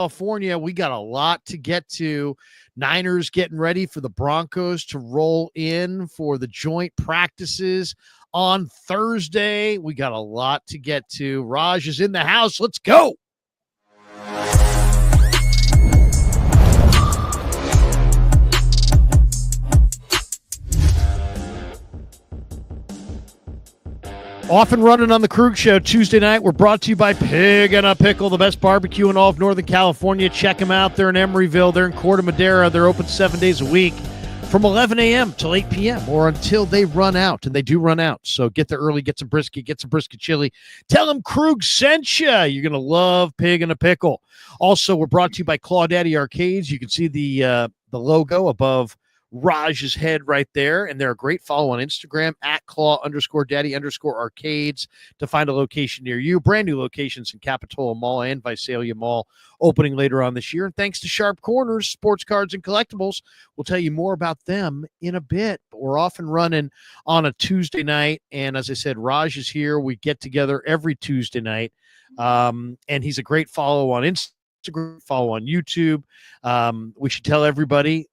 California, we got a lot to get to. Niners getting ready for the Broncos to roll in for the joint practices on Thursday. We got a lot to get to. Raj is in the house. Let's go. Off and running on the Krueger Show Tuesday night. We're brought to you by Pig and a Pickle, the best barbecue in all of Northern California. Check them out. They're in Emeryville. They're in Corte Madera. They're open 7 days a week from 11 a.m. till 8 p.m. or until they run out, and they do run out. So get there early, get some brisket chili. Tell them Krug sent you. You're going to love Pig and a Pickle. Also, we're brought to you by Claw Daddy Arcades. You can see the logo above Raj's head right there, and they're a great follow on Instagram at claw_daddy_arcades to find a location near you. Brand new locations in Capitola Mall and Visalia Mall opening later on this year. And thanks to Sharp Corners, Sports Cards and Collectibles, we'll tell you more about them in a bit. But we're off and running on a Tuesday night, and as I said, Raj is here. We get together every Tuesday night, and he's a great follow on Instagram, follow on YouTube. We should tell everybody,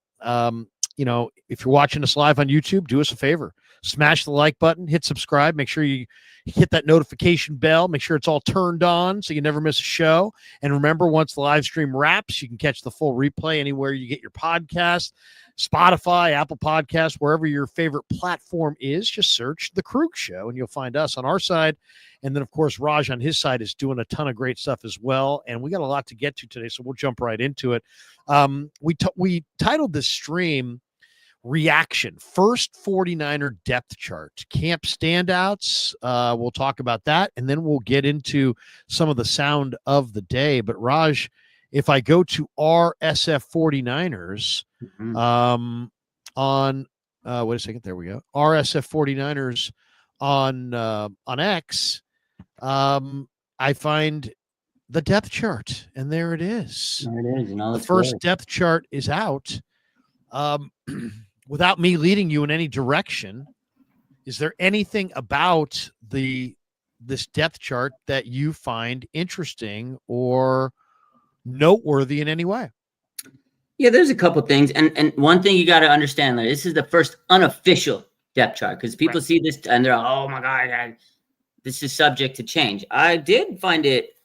if you're watching us live on YouTube, do us a favor. Smash the like button, hit subscribe. Make sure you hit that notification bell. Make sure it's all turned on so you never miss a show. And remember, once the live stream wraps, you can catch the full replay anywhere you get your podcast, Spotify, Apple Podcasts, wherever your favorite platform is. Just search The Krueger Show, and you'll find us on our side. And then, of course, Raj on his side is doing a ton of great stuff as well. And we got a lot to get to today, so we'll jump right into it. We titled this stream Reaction, first 49er depth chart, camp standouts. We'll talk about that, and then we'll get into some of the sound of the day. But Raj, if I go to RSF 49ers on wait a second, there we go. RSF 49ers on X, I find the depth chart, and there it is. There it is. The first depth chart is out. Without me leading you in any direction, is there anything about this depth chart that you find interesting or noteworthy in any way? Yeah, there's a couple things. And one thing you got to understand, this is the first unofficial depth chart, because people see this and they're, oh my God, this is subject to change. I did find it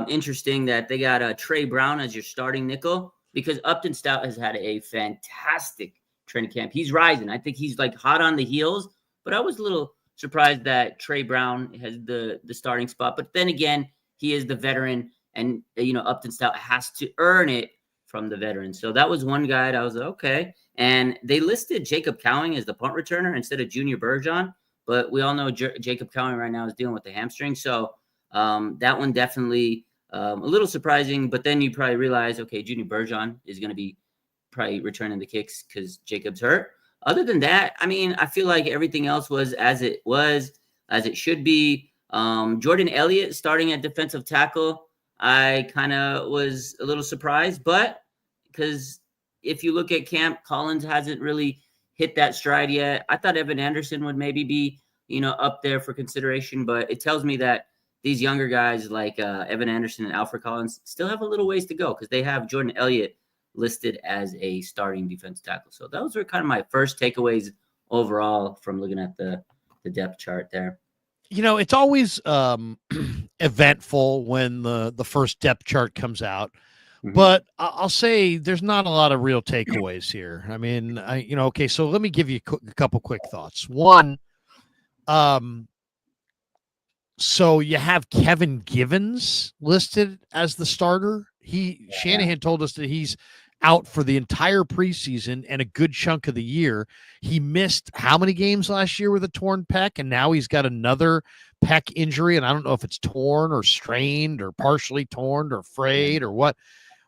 interesting that they got Trey Brown as your starting nickel, because Upton Stout has had a fantastic training camp. He's rising. I think he's like hot on the heels, but I was a little surprised that Trey Brown has the starting spot. But then again, he is the veteran, and Upton Stout has to earn it from the veteran. So that was one guy I was like, okay. And they listed Jacob Cowing as the punt returner instead of Junior Bergeron, but we all know Jacob Cowing right now is dealing with the hamstring. So that one definitely a little surprising, but then you probably realize, okay, Junior Bergeron is going to be probably returning the kicks because Jacob's hurt. Other than that, I mean, I feel like everything else was as it should be. Jordan Elliott starting at defensive tackle, I kind of was a little surprised, but because if you look at camp, Collins hasn't really hit that stride yet. I thought Evan Anderson would maybe be, up there for consideration, but it tells me that these younger guys like Evan Anderson and Alfred Collins still have a little ways to go, because they have Jordan Elliott listed as a starting defense tackle. So those were kind of my first takeaways overall from looking at the depth chart there. It's always eventful when the first depth chart comes out, but I'll say there's not a lot of real takeaways here. I mean, okay, so let me give you a couple quick thoughts. One, so you have Kevin Givens listed as the starter. Shanahan told us that he's out for the entire preseason and a good chunk of the year. He missed how many games last year with a torn pec, and now he's got another pec injury, and I don't know if it's torn or strained or partially torn or frayed or what,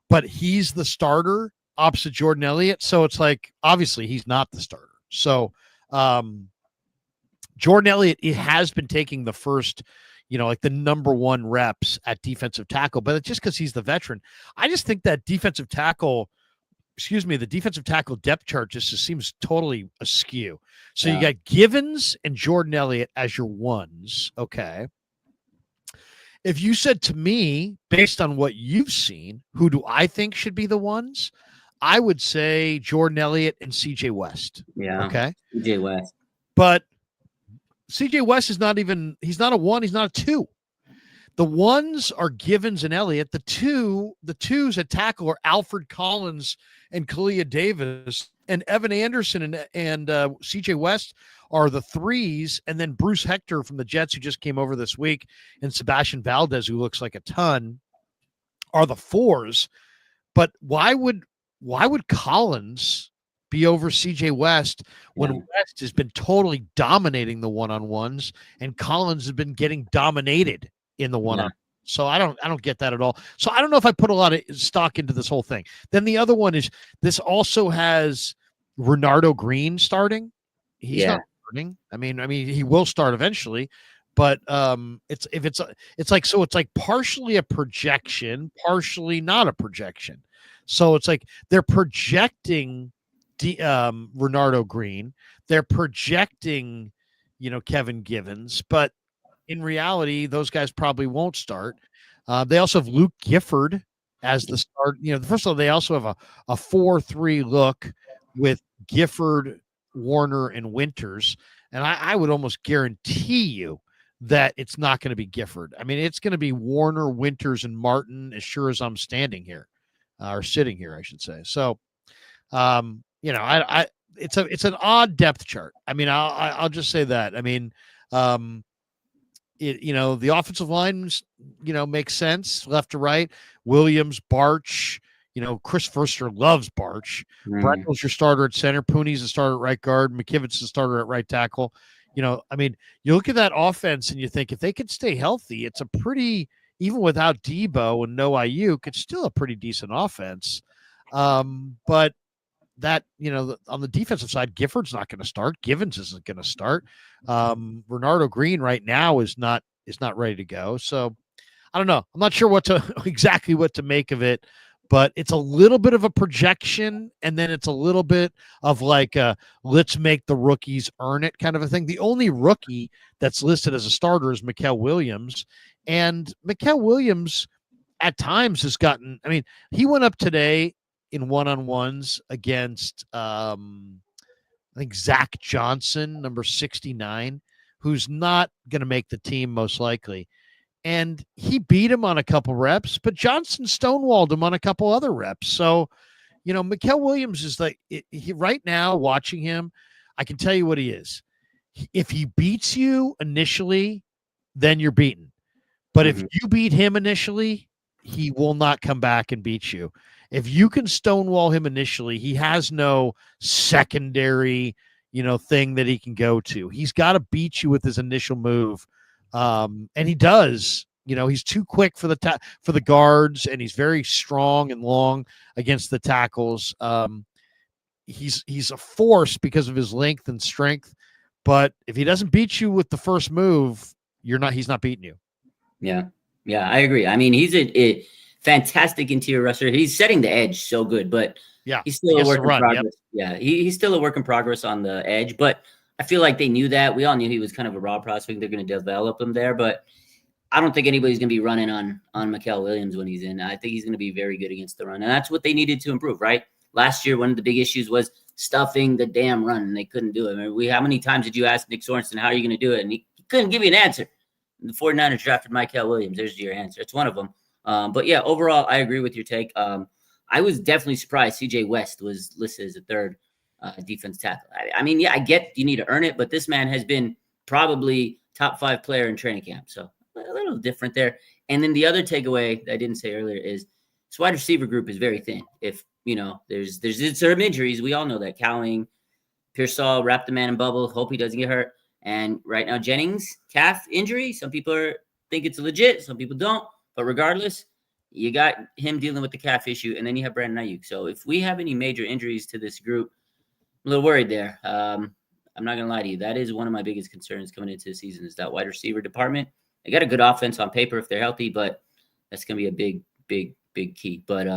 but he's the starter opposite Jordan Elliott. So it's like, obviously he's not the starter. So Jordan Elliott, it has been taking the first, like the number one reps at defensive tackle, but it's just because he's the veteran. I just think that the defensive tackle depth chart just seems totally askew. So you got Givens and Jordan Elliott as your ones. Okay. If you said to me, based on what you've seen, who do I think should be the ones? I would say Jordan Elliott and CJ West. Yeah. Okay. CJ West. But CJ West is not even, he's not a 1, he's not a 2. The ones are Givens and Elliott. The twos at tackle are Alfred Collins and Kalia Davis, and Evan Anderson and CJ West are the 3s, and then Bruce Hector from the Jets, who just came over this week, and Sebastian Valdez, who looks like a ton, are the 4s. But why would Collins be over CJ West when West has been totally dominating the one-on-ones and Collins has been getting dominated in the one-on? So I don't get that at all. So I don't know if I put a lot of stock into this whole thing. Then the other one is, this also has Renardo Green starting. He's not starting. I mean he will start eventually, but it's like partially a projection, partially not a projection. So it's like they're projecting Renardo Green, they're projecting, Kevin Givens, but in reality, those guys probably won't start. They also have Luke Gifford as the start. First of all, they also have a 4-3 look with Gifford, Warner, and Winters. And I would almost guarantee you that it's not going to be Gifford. I mean, it's going to be Warner, Winters, and Martin, as sure as I'm standing here, or sitting here, I should say. So, it's an odd depth chart. I mean, I'll just say that. I mean, the offensive lines, makes sense left to right. Williams, Barch, Chris Forster loves Barch. Breckel's your starter at center. Pooney's the starter at right guard. McKivit's the starter at right tackle. I mean, you look at that offense and you think if they could stay healthy, it's a pretty, even without Debo and no Ayuk, it's still a pretty decent offense. But that, on the defensive side, Gifford's not going to start. Givens isn't going to start. Renardo Green right now is not ready to go. So I don't know. I'm not sure exactly what to make of it, but it's a little bit of a projection. And then it's a little bit of like, let's make the rookies earn it kind of a thing. The only rookie that's listed as a starter is Mikael Williams, and Mikael Williams at times has gotten, I mean, he went up today in one-on-ones against I think Zach Johnson, number 69, who's not going to make the team most likely. And he beat him on a couple reps, but Johnson stonewalled him on a couple other reps. So, Mikael Williams is like, he right now watching him, I can tell you what he is. If he beats you initially, then you're beaten. But if you beat him initially, he will not come back and beat you. If you can stonewall him initially, he has no secondary, thing that he can go to. He's got to beat you with his initial move. And he does. He's too quick for the guards, and he's very strong and long against the tackles. He's a force because of his length and strength, but if he doesn't beat you with the first move, he's not beating you. Yeah, I agree. I mean, he's a fantastic interior rusher. He's setting the edge so good, but he's still a work in progress. Yep. Yeah, he's still a work in progress on the edge, but I feel like they knew that. We all knew he was kind of a raw prospect. They're going to develop him there, but I don't think anybody's going to be running on Mikael Williams when he's in. I think he's going to be very good against the run, and that's what they needed to improve, right? Last year, one of the big issues was stuffing the damn run, and they couldn't do it. I mean, how many times did you ask Nick Sorensen, how are you going to do it? And he couldn't give you an answer. The 49ers drafted Mikael Williams. There's your answer. It's one of them. But yeah, overall, I agree with your take. I was definitely surprised CJ West was listed as a third defense tackle. I mean, yeah, I get you need to earn it, but this man has been probably top 5 player in training camp. So a little different there. And then the other takeaway that I didn't say earlier is this wide receiver group is very thin. If, there's some injuries. We all know that. Cowling, Pearsall, wrap the man in bubble, hope he doesn't get hurt. And right now, Jennings, calf injury. Some people think it's legit. Some people don't. But regardless, you got him dealing with the calf issue, and then you have Brandon Ayuk. So if we have any major injuries to this group, I'm a little worried there. I'm not going to lie to you. That is one of my biggest concerns coming into the season is that wide receiver department. They got a good offense on paper if they're healthy, but that's going to be a big key. But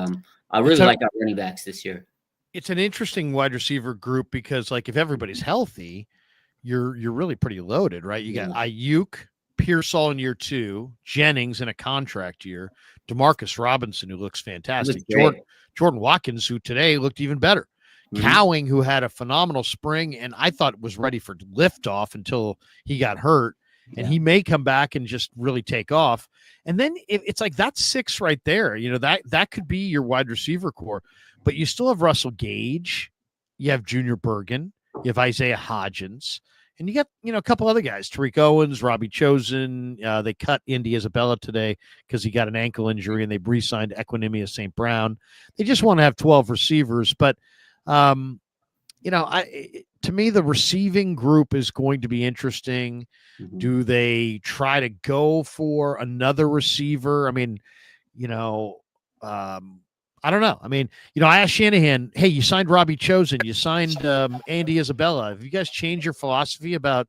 I really like our running backs this year. It's an interesting wide receiver group because, like, if everybody's healthy, you're really pretty loaded, right? You got Ayuk Pearsall in year 2, Jennings in a contract year, Demarcus Robinson, who looks fantastic, Jordan Watkins, who today looked even better, Cowing, who had a phenomenal spring and I thought was ready for liftoff until he got hurt, and he may come back and just really take off. And then it's like that's 6 right there. That could be your wide receiver core, but you still have Russell Gage, you have Junior Bergen, you have Isaiah Hodgins, and you got, a couple other guys, Tariq Owens, Robbie Chosen. They cut Indy Isabella today because he got an ankle injury, and they re-signed Equinemius St. Brown. They just want to have 12 receivers, but to me, the receiving group is going to be interesting. Do they try to go for another receiver? I mean, I don't know. I mean, I asked Shanahan, hey, you signed Robbie Chosen, you signed Andy Isabella. Have you guys changed your philosophy about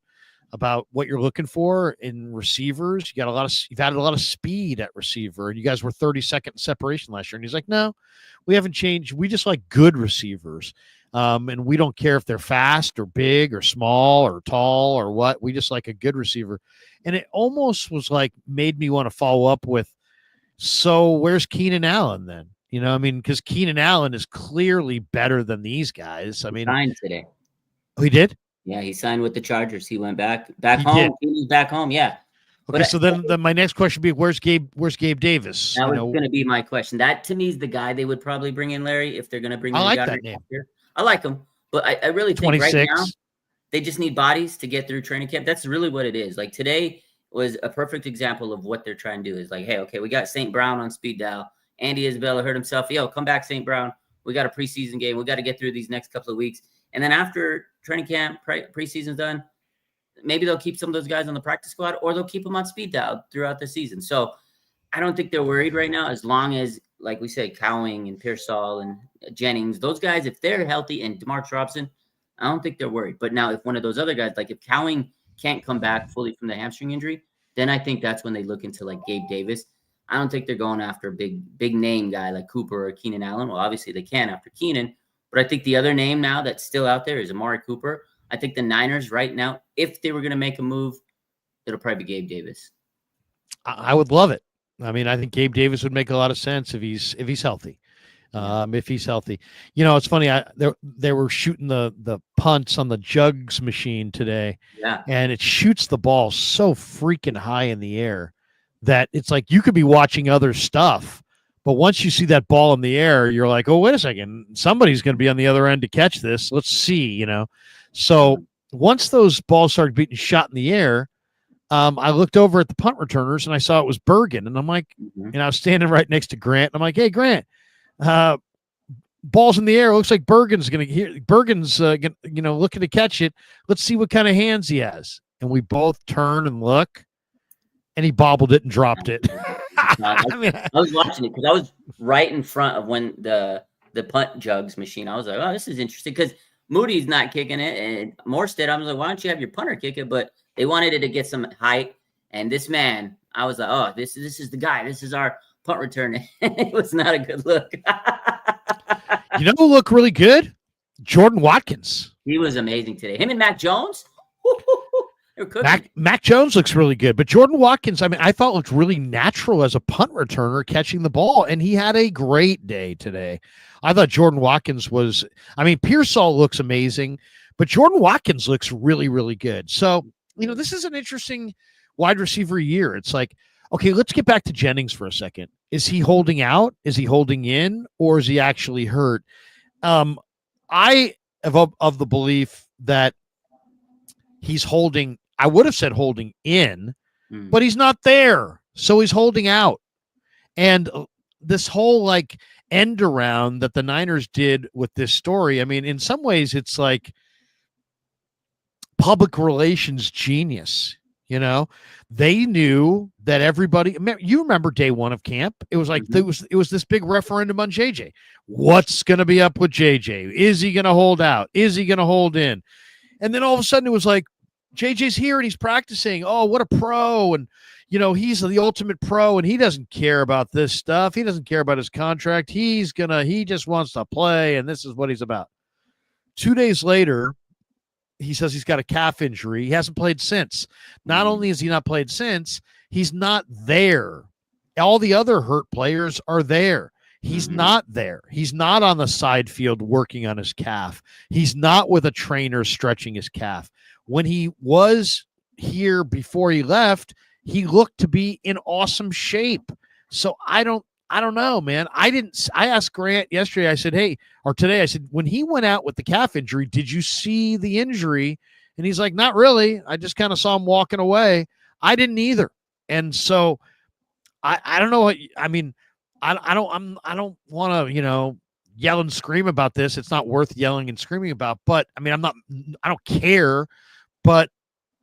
what you're looking for in receivers? You've added a lot of speed at receiver, and you guys were 32nd in separation last year. And he's like, no, we haven't changed. We just like good receivers. And we don't care if they're fast or big or small or tall or what. We just like a good receiver. And it almost was like made me want to follow up with, so where's Keenan Allen then? Because Keenan Allen is clearly better than these guys. I mean, signed today. Oh, he did? Yeah, he signed with the Chargers. He went back home. He's back home. Yeah. Okay, but so then my next question would be, where's Gabe Davis? That was going to be my question. That to me is the guy they would probably bring in, Larry, if they're going to bring in. I like that name. I like him, but I really think 26. right now they just need bodies to get through training camp. That's really what it is. Like today was a perfect example of what they're trying to do. Is like, hey, okay, we got St. Brown on speed dial. Andy Isabella hurt himself. Yo, come back, St. Brown. We got a preseason game. We got to get through these next couple of weeks. And then after training camp, preseason's done, maybe they'll keep some of those guys on the practice squad, or they'll keep them on speed dial throughout the season. So I don't think they're worried right now, as long as, like we said, Cowing and Pearsall and Jennings, those guys, if they're healthy, and Demarcus Robinson, I don't think they're worried. But now if one of those other guys, like if Cowing can't come back fully from the hamstring injury, then I think that's when they look into like Gabe Davis. I don't think they're going after a big name guy like Cooper or Keenan Allen. Well, obviously they can after Keenan, but I think the other name now that's still out there is Amari Cooper. I think the Niners right now, if they were going to make a move, it'll probably be Gabe Davis. I would love it. I mean, I think Gabe Davis would make a lot of sense if he's healthy. If he's healthy, it's funny. They were shooting the punts on the jugs machine today, and it shoots the ball so freaking high in the air that it's like you could be watching other stuff, but once you see that ball in the air, you're like, oh, wait a second, somebody's going to be on the other end to catch this. Let's see, So once those balls started being shot in the air, I looked over at the punt returners and I saw it was Bergen, and I'm like, and I was standing right next to Grant. And I'm like, hey, Grant, balls in the air. Looks like Bergen's looking to catch it. Let's see what kind of hands he has. And we both turn and look, and he bobbled it and dropped it. I was watching it because I was right in front of when the punt jugs machine. I was like, oh, this is interesting because Moody's not kicking it, and Morstead, I was like, why don't you have your punter kick it? But they wanted it to get some height, and this man, I was like, oh, this is the guy. This is our punt return. It was not a good look. Who looked really good? Jordan Watkins. He was amazing today. Him and Mac Jones. Mac Jones looks really good, but Jordan Watkins, I thought looked really natural as a punt returner catching the ball, and he had a great day today. I thought Jordan Watkins Pearsall looks amazing, but Jordan Watkins looks really, really good. So, this is an interesting wide receiver year. It's like, okay, let's get back to Jennings for a second. Is he holding out? Is he holding in? Or is he actually hurt? I am of the belief that he's holding. I would have said holding in, but he's not there. So he's holding out. And this whole end around that the Niners did with this story, in some ways it's like public relations genius. They knew that everybody. You remember day one of camp? It was like it was this big referendum on JJ. What's going to be up with JJ? Is he going to hold out? Is he going to hold in? And then all of a sudden it was like, JJ's here and he's practicing. Oh, what a pro. And, he's the ultimate pro and he doesn't care about this stuff. He doesn't care about his contract. He just wants to play. And this is what he's about. 2 days later, he says he's got a calf injury. He hasn't played since. Not only has he not played since, he's not there. All the other hurt players are there. He's not there. He's not on the side field working on his calf. He's not with a trainer stretching his calf. When he was here before he left, he looked to be in awesome shape. So I don't know, man. I asked Grant yesterday, I said, hey, or today, I said, when he went out with the calf injury, did you see the injury? And he's like, not really. I just kind of saw him walking away. I didn't either. And so I don't know what, I mean, I don't want to, yell and scream about this. It's not worth yelling and screaming about, but I mean, I don't care, but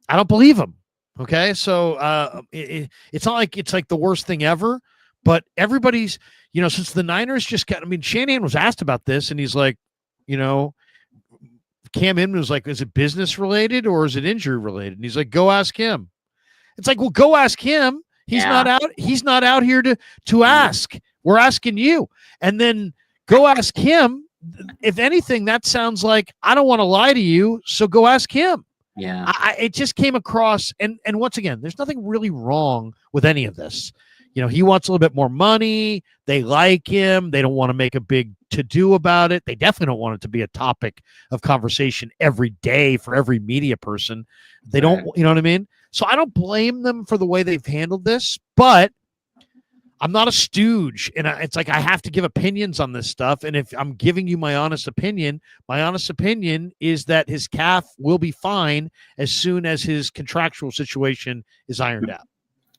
I don't believe him. Okay. So it's not like it's like the worst thing ever, but everybody's, since the Niners just got, I mean, Shanahan was asked about this and he's like, Cam Inman was like, is it business related or is it injury related? And he's like, go ask him. It's like, well, go ask him. He's not out. He's not out here to ask. We're asking you. And then go ask him. If anything, that sounds like, I don't want to lie to you. So go ask him. Yeah. It just came across. And once again, there's nothing really wrong with any of this. He wants a little bit more money. They like him. They don't want to make a big to-do about it. They definitely don't want it to be a topic of conversation every day for every media person. They don't, you know what I mean? So I don't blame them for the way they've handled this, but I'm not a stooge. And it's like I have to give opinions on this stuff. And if I'm giving you my honest opinion is that his calf will be fine as soon as his contractual situation is ironed out.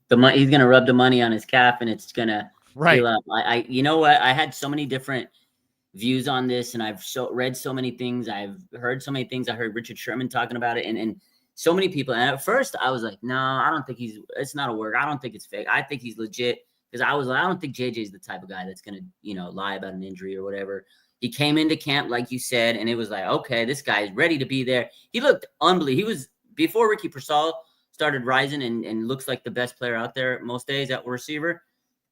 He's going to rub the money on his calf and it's going to heal up. You know what? I had so many different views on this and I've read so many things. I've heard so many things. I heard Richard Sherman talking about it and so many people. And at first I was like, no, I don't think it's not a work. I don't think it's fake. I think he's legit because I was like, I don't think JJ's the type of guy that's going to, lie about an injury or whatever. He came into camp, like you said, and it was like, okay, this guy is ready to be there. He looked unbelievable. He was before Ricky Pearsall started rising and looks like the best player out there most days at receiver.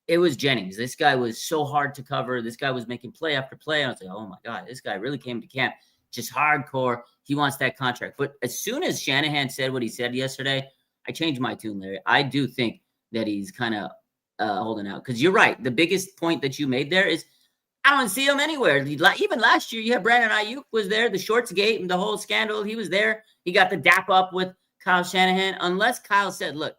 It was Jennings. This guy was so hard to cover. This guy was making play after play. And I was like, oh my God, this guy really came to camp. Just hardcore. He wants that contract. But as soon as Shanahan said what he said yesterday, I changed my tune, Larry. I do think that he's kind of holding out. Because you're right. The biggest point that you made there is I don't see him anywhere. Even last year, you had Brandon Ayuk was there. The Shorts Gate and the whole scandal. He was there. He got the dap up with Kyle Shanahan. Unless Kyle said, look,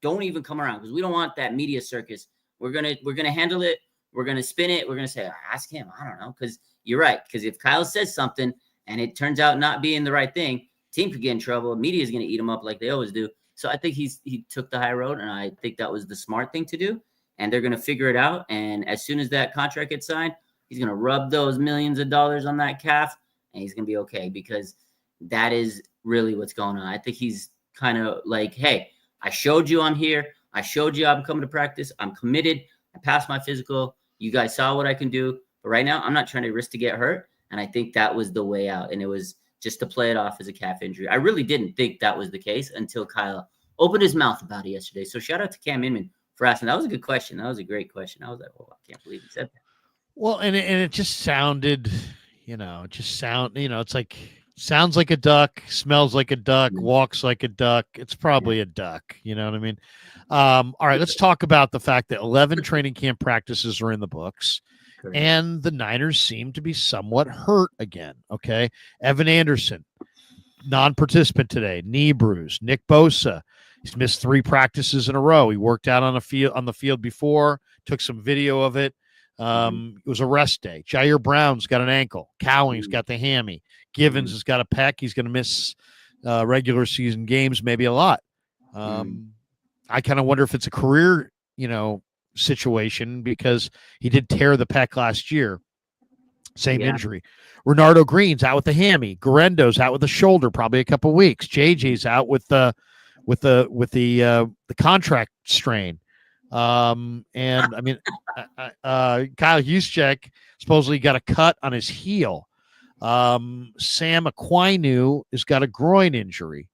don't even come around because we don't want that media circus. We're gonna handle it. We're gonna spin it. We're gonna say, ask him. I don't know. Because you're right. Because if Kyle says something and it turns out not being the right thing, team could get in trouble. Media is gonna eat him up like they always do. So I think he took the high road, and I think that was the smart thing to do. And they're gonna figure it out. And as soon as that contract gets signed, he's gonna rub those millions of dollars on that calf, and he's gonna be okay because that is really what's going on. I think he's kind of like, hey, I showed you I'm here. I showed you I'm coming to practice. I'm committed. I passed my physical. You guys saw what I can do. But right now, I'm not trying to risk to get hurt. And I think that was the way out. And it was just to play it off as a calf injury. I really didn't think that was the case until Kyle opened his mouth about it yesterday. So shout out to Cam Inman for asking. That was a good question. That was a great question. I was like, oh, I can't believe he said that. Well, and it just sounded, it's like, sounds like a duck, smells like a duck, walks like a duck. It's probably a duck. You know what I mean? All right, let's talk about the fact that 11 training camp practices are in the books. Correct. And the Niners seem to be somewhat hurt again. Okay. Evan Anderson, non-participant today, knee bruise. Nick Bosa, he's missed 3 practices in a row. He worked out on the field before, took some video of it. It was a rest day. Jair Brown's got an ankle. Cowing's got the hammy. Givens has got a pec. He's going to miss regular season games, maybe a lot. I kind of wonder if it's a career, situation because he did tear the pec last year. Same injury. Renardo Green's out with the hammy. Guarendo's out with the shoulder, probably a couple weeks. JJ's out with the contract strain. And I mean, Kyle Juszczyk supposedly got a cut on his heel. Sam Aquinu has got a groin injury.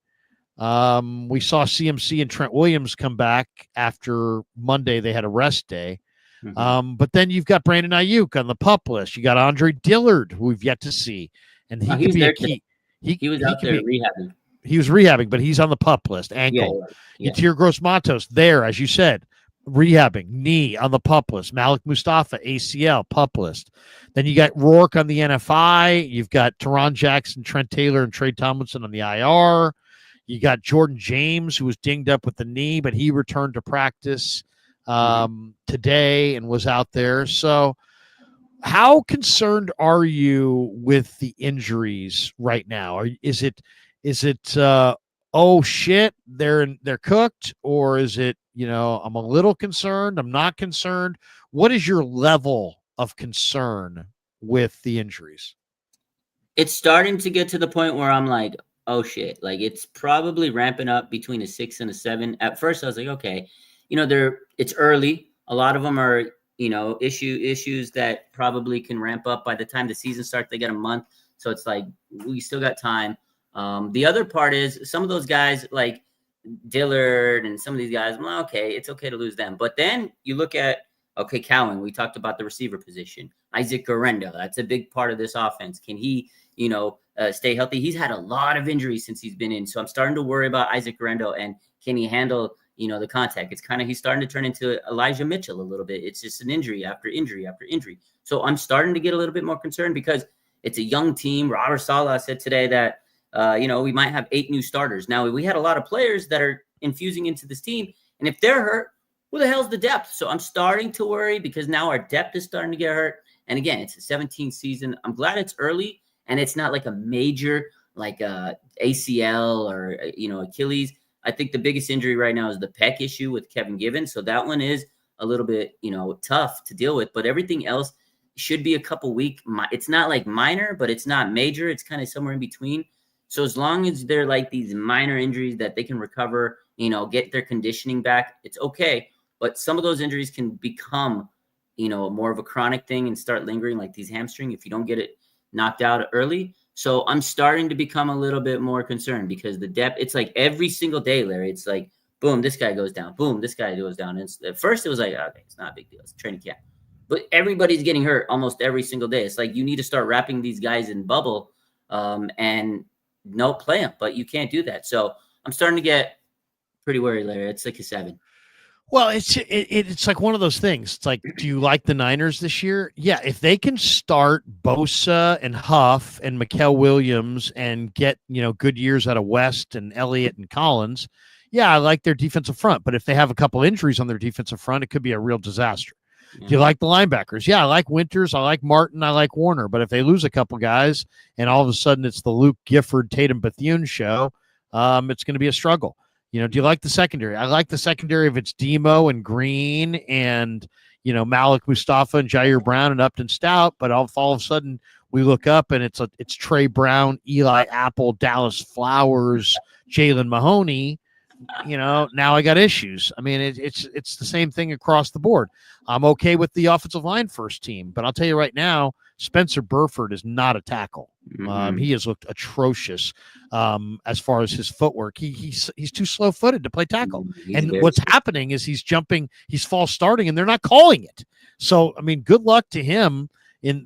We saw CMC and Trent Williams come back after Monday. They had a rest day. But then you've got Brandon Ayuk on the PUP list. You got Andre Dillard, who we've yet to see. And he could be a key. He was out there rehabbing. He was rehabbing, but he's on the PUP list. Ankle. Yeah. Yatir Gross-Matos there, as you said, rehabbing. Knee on the PUP list. Malik Mustafa, ACL, PUP list. Then you got Rourke on the NFI. You've got Teron Jackson, Trent Taylor, and Trey Tomlinson on the IR. You got Jordan James, who was dinged up with the knee, but he returned to practice today and was out there. So how concerned are you with the injuries right now? Is it oh shit, they're cooked, or is it, I'm a little concerned, I'm not concerned? What is your level of concern with the injuries? It's starting to get to the point where I'm like, oh shit, like it's probably ramping up between a 6 and a 7. At first I was like, okay, it's early. A lot of them are, issues that probably can ramp up by the time the season starts. They get a month. So it's like, we still got time. The other part is some of those guys like Dillard and some of these guys, well, okay, it's okay to lose them. But then you look at, okay, Cowan, we talked about the receiver position. Isaac Guerrero, that's a big part of this offense. Can he, stay healthy? He's had a lot of injuries since he's been in. So I'm starting to worry about Isaac Guerrero and can he handle, the contact. It's he's starting to turn into Elijah Mitchell a little bit. It's just an injury after injury after injury. So I'm starting to get a little bit more concerned because it's a young team. Robert Saleh said today that, we might have 8 new starters. Now, we had a lot of players that are infusing into this team. And if they're hurt, who the hell's the depth? So I'm starting to worry because now our depth is starting to get hurt. And again, it's a 17th season. I'm glad it's early and it's not like a major like ACL or, Achilles. I think the biggest injury right now is the pec issue with Kevin Givens. So that one is a little bit, tough to deal with. But everything else should be a couple week. It's not like minor, but it's not major. It's kind of somewhere in between. So as long as they're like these minor injuries that they can recover, get their conditioning back, it's okay. But some of those injuries can become, more of a chronic thing and start lingering, like these hamstring if you don't get it knocked out early. So I'm starting to become a little bit more concerned because the depth, it's like every single day, Larry, it's like, boom, this guy goes down. Boom, this guy goes down. And at first it was like, okay, it's not a big deal. It's training camp. But everybody's getting hurt almost every single day. It's like you need to start wrapping these guys in bubble and no play them, but you can't do that. So I'm starting to get pretty worried, Larry. It's like a 7. Well, it's like one of those things. It's like, do you like the Niners this year? Yeah, if they can start Bosa and Huff and Mikael Williams and get, good years out of West and Elliott and Collins, yeah, I like their defensive front. But if they have a couple injuries on their defensive front, it could be a real disaster. Do you like the linebackers? Yeah, I like Winters. I like Martin. I like Warner. But if they lose a couple guys and all of a sudden it's the Luke Gifford, Tatum Bethune show, it's going to be a struggle. Do you like the secondary? I like the secondary if it's Demo and Green and, Malik Mustafa and Jair Brown and Upton Stout. But all of a sudden we look up and it's Trey Brown, Eli Apple, Dallas Flowers, Jalen Mahoney. Now I got issues. I mean, it's the same thing across the board. I'm okay with the offensive line first team, but I'll tell you right now, Spencer Burford is not a tackle. He has looked atrocious as far as his footwork. He's too slow-footed to play tackle. And what's happening is he's false starting, and they're not calling it. So, I mean, good luck to him in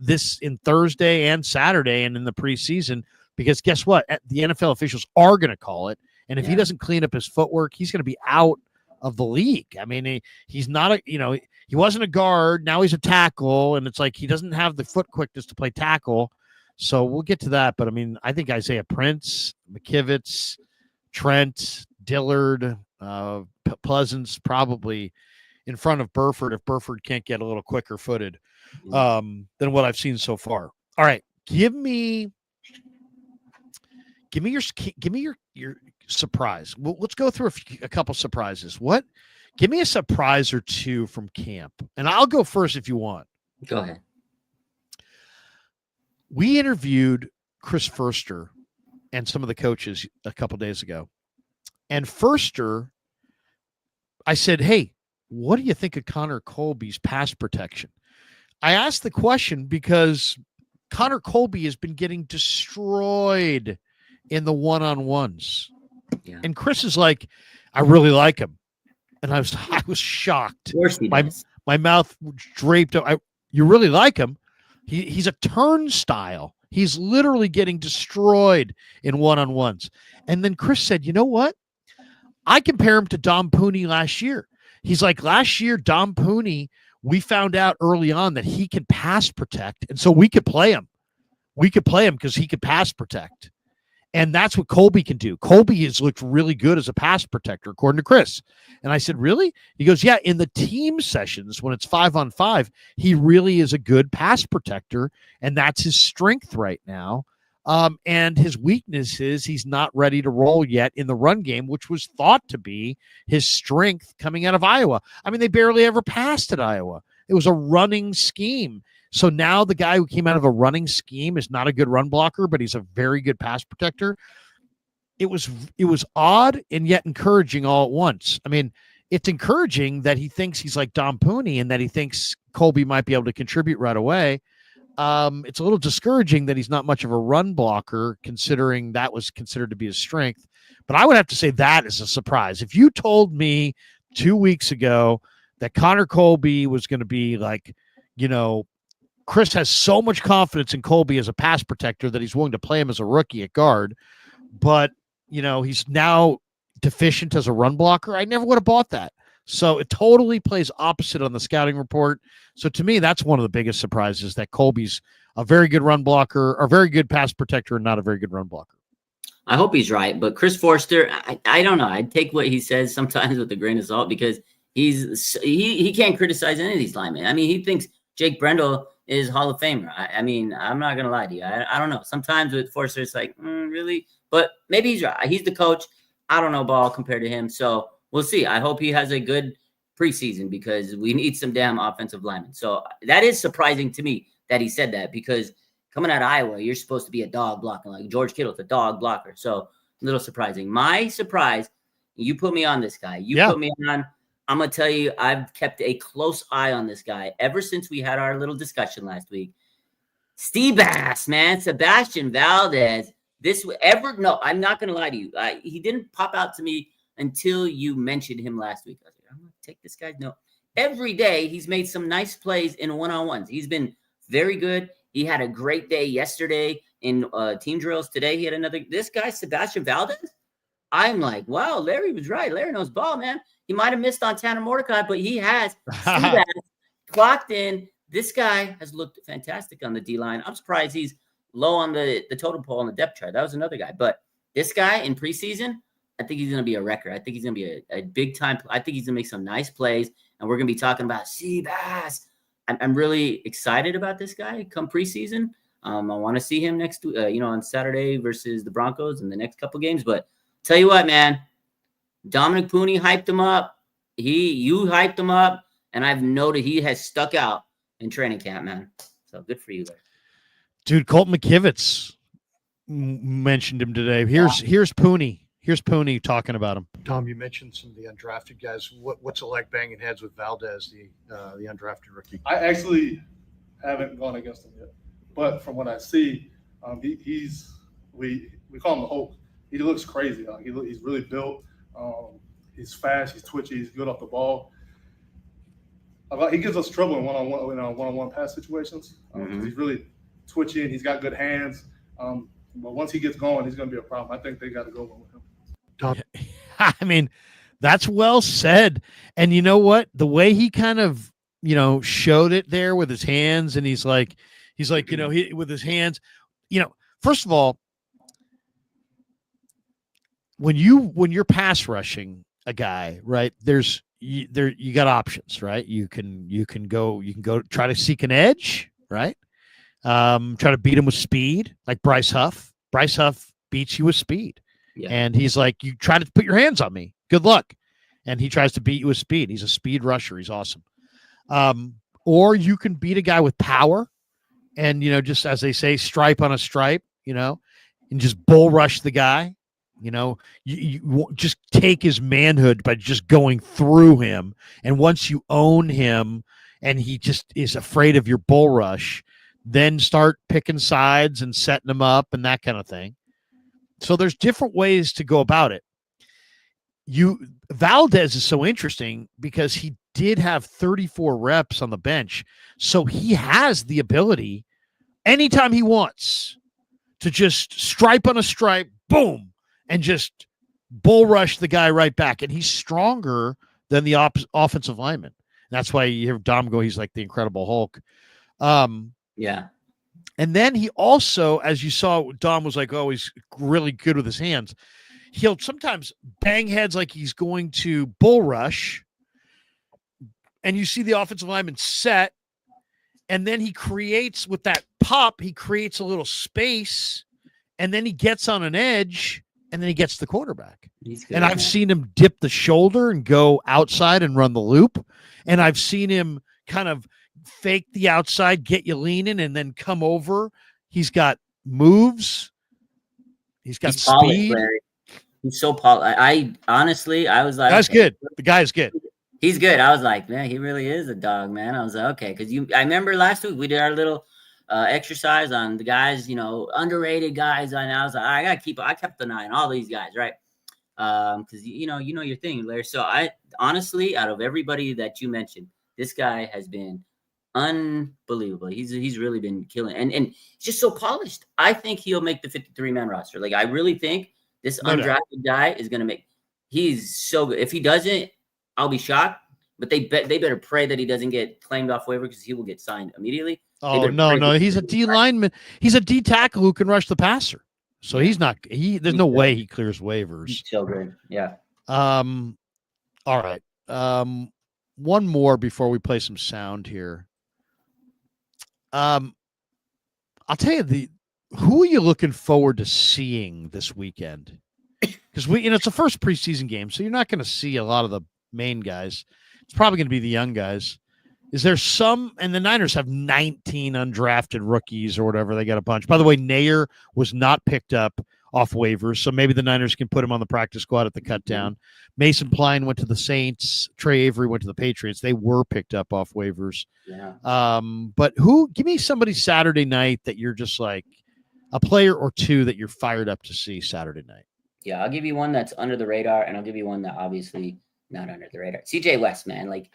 Thursday and Saturday and in the preseason, because guess what? The NFL officials are going to call it. And if he doesn't clean up his footwork, he's going to be out of the league. I mean, he's not he wasn't a guard. Now he's a tackle. And it's like, he doesn't have the foot quickness to play tackle. So we'll get to that. But I mean, I think Isaiah Prince, McKivitz, Trent, Dillard, Pleasance probably in front of Burford if Burford can't get a little quicker footed than what I've seen so far. All right. Give me your surprise. Let's go through a couple surprises. Give me a surprise or two from camp, and I'll go first if you want. Go ahead. We interviewed Chris Furster and some of the coaches a couple days ago, and Furster, I said, "Hey, what do you think of Connor Colby's pass protection?" I asked the question because Connor Colby has been getting destroyed in the one-on-ones. Yeah. And Chris is like, I really like him. And I was shocked. Of course he does. My mouth draped up. You really like him? He's a turnstile. He's literally getting destroyed in one-on-ones. And then Chris said, you know what? I compare him to Dom Pooney last year. He's like, last year, Dom Pooney, we found out early on that he can pass protect. And so we could play him. We could play him because he could pass protect. And that's what Colby can do. Colby has looked really good as a pass protector, according to Chris. And I said, really? He goes, yeah, in the team sessions, when it's 5-on-5, he really is a good pass protector. And that's his strength right now. And his weakness is he's not ready to roll yet in the run game, which was thought to be his strength coming out of Iowa. I mean, they barely ever passed at Iowa. It was a running scheme. So now the guy who came out of a running scheme is not a good run blocker, but he's a very good pass protector. It was odd and yet encouraging all at once. I mean, it's encouraging that he thinks he's like Dom Pooney and that he thinks Colby might be able to contribute right away. It's a little discouraging that he's not much of a run blocker, considering that was considered to be his strength. But I would have to say that is a surprise. If you told me 2 weeks ago that Connor Colby was going to be like, Chris has so much confidence in Colby as a pass protector that he's willing to play him as a rookie at guard, but he's now deficient as a run blocker, I never would have bought that. So it totally plays opposite on the scouting report. So to me, that's one of the biggest surprises, that Colby's a very good run blocker, or very good pass protector, and not a very good run blocker. I hope he's right, but Chris Forster, I don't know. I take what he says sometimes with a grain of salt, because he can't criticize any of these linemen. I mean, he thinks Jake Brendel is Hall of Famer. I mean, I'm not gonna lie to you. I don't know. Sometimes with Forster, it's like, really? But maybe he's right. He's the coach. I don't know ball compared to him. So we'll see. I hope he has a good preseason, because we need some damn offensive linemen. So that is surprising to me that he said that, because coming out of Iowa, you're supposed to be a dog blocker. Like George Kittle's a dog blocker. So a little surprising. My surprise, you put me on this guy. Put me on. I'm going to tell you, I've kept a close eye on this guy ever since we had our little discussion last week. Steve Bass, man. Sebastian Valdez. No, I'm not going to lie to you. He didn't pop out to me until you mentioned him last week. I was like, I'm going to take this guy's note. Every day, he's made some nice plays in one-on-ones. He's been very good. He had a great day yesterday in team drills. Today, he had another. This guy, Sebastian Valdez, I'm like, wow, Larry was right. Larry knows ball, man. He might have missed on Tanner Mordecai, but he has clocked in. This guy has looked fantastic on the D-line. I'm surprised he's low on the totem pole on the depth chart. That was another guy. But this guy in preseason, I think he's going to be a wrecker. I think he's going to be a big-time – I think he's going to make some nice plays, and we're going to be talking about Seabass. I'm really excited about this guy come preseason. I want to see him next on Saturday versus the Broncos in the next couple games. But tell you what, man, Dominic Pooney hyped him up. You hyped him up, and I've noted he has stuck out in training camp, man. So good for you there. Dude, Colt McKivitz mentioned him today. Here's Pooney. Here's Pooney talking about him. Tom, you mentioned some of the undrafted guys. What's it like banging heads with Valdez, the undrafted rookie? I actually haven't gone against him yet, but from what I see, we call him the Hulk. He looks crazy. He's really built. He's fast. He's twitchy. He's good off the ball. He gives us trouble in one-on-one pass situations. He's really twitchy and he's got good hands. But once he gets going, he's going to be a problem. I think they got to go with him. I mean, that's well said. And you know what? The way he kind of, showed it there with his hands, and he's like, with his hands, first of all, when you're pass rushing a guy, right, you got options, right? You can go try to seek an edge, right? Try to beat him with speed, like Bryce Huff. Bryce Huff beats you with speed. Yeah. And he's like, you try to put your hands on me. Good luck. And he tries to beat you with speed. He's a speed rusher. He's awesome. Or you can beat a guy with power and, just as they say, stripe on a stripe, and just bull rush the guy. You just take his manhood by just going through him. And once you own him and he just is afraid of your bull rush, then start picking sides and setting him up and that kind of thing. So there's different ways to go about it. Valdez is so interesting because he did have 34 reps on the bench. So he has the ability anytime he wants to just stripe on a stripe, boom, and just bull rush the guy right back. And he's stronger than the offensive lineman. That's why you hear Dom go, he's like the Incredible Hulk. Yeah. And then he also, as you saw, Dom was like, oh, he's really good with his hands. He'll sometimes bang heads like he's going to bull rush. And you see the offensive lineman set. And then he creates, with that pop, he creates a little space. And then he gets on an edge. And then he gets the quarterback. And I've seen him dip the shoulder and go outside and run the loop. And I've seen him kind of fake the outside, get you leaning, and then come over. He's got moves. He's got speed. He's so polished. I honestly, I was like, that's good. The guy's good. He's good. I was like, man, he really is a dog, man. I was like, okay, because I remember last week we did our little exercise on the guys, underrated guys. And I was like, I kept an eye on all these guys, right? Because you know your thing, Larry. So I honestly, out of everybody that you mentioned, this guy has been unbelievable. He's really been killing, and he's just so polished. I think he'll make the 53-man roster. Like, I really think this undrafted guy is gonna make. He's so good. If he doesn't, I'll be shocked. But they better pray that he doesn't get claimed off waiver, because he will get signed immediately. Oh no, he's a D lineman. He's a D tackle who can rush the passer. So he's not. There's no way he clears waivers. He's so good. Yeah. All right. One more before we play some sound here. I'll tell you who are you looking forward to seeing this weekend? Because it's the first preseason game, so you're not going to see a lot of the main guys. It's probably going to be the young guys. Is there some, and the Niners have 19 undrafted rookies or whatever. They got a bunch. By the way, Nair was not picked up off waivers, so maybe the Niners can put him on the practice squad at the cut down. Mason Pline went to the Saints. Trey Avery went to the Patriots. They were picked up off waivers. Yeah. But give me somebody Saturday night that you're just like, a player or two that you're fired up to see Saturday night. Yeah, I'll give you one that's under the radar, and I'll give you one that obviously not under the radar. CJ West, man, like,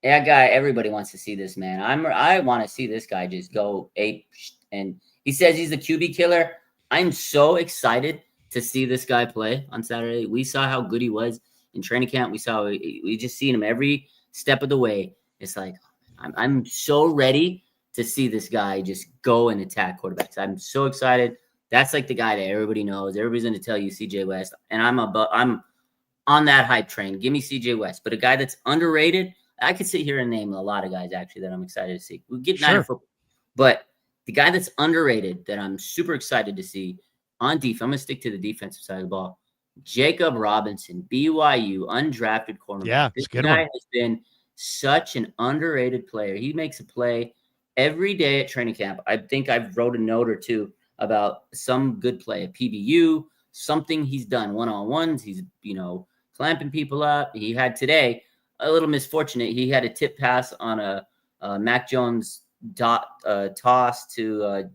that guy, everybody wants to see this, man. I want to see this guy just go ape. And he says he's a QB killer. I'm so excited to see this guy play on Saturday. We saw how good he was in training camp. We just seen him every step of the way. It's like, I'm so ready to see this guy just go and attack quarterbacks. I'm so excited. That's like the guy that everybody knows. Everybody's going to tell you CJ West. And I'm on that hype train. Give me CJ West. But a guy that's underrated, I could sit here and name a lot of guys actually that I'm excited to see. We get Niner football, but the guy that's underrated that I'm super excited to see on defense, I'm going to stick to the defensive side of the ball. Jacob Robinson, BYU, undrafted cornerback. Yeah, this guy has been such an underrated player. He makes a play every day at training camp. I think I've wrote a note or two about some good play at PBU, something he's done one-on-ones. He's, clamping people up. He had today a little misfortunate. He had a tip pass on a Mac Jones toss to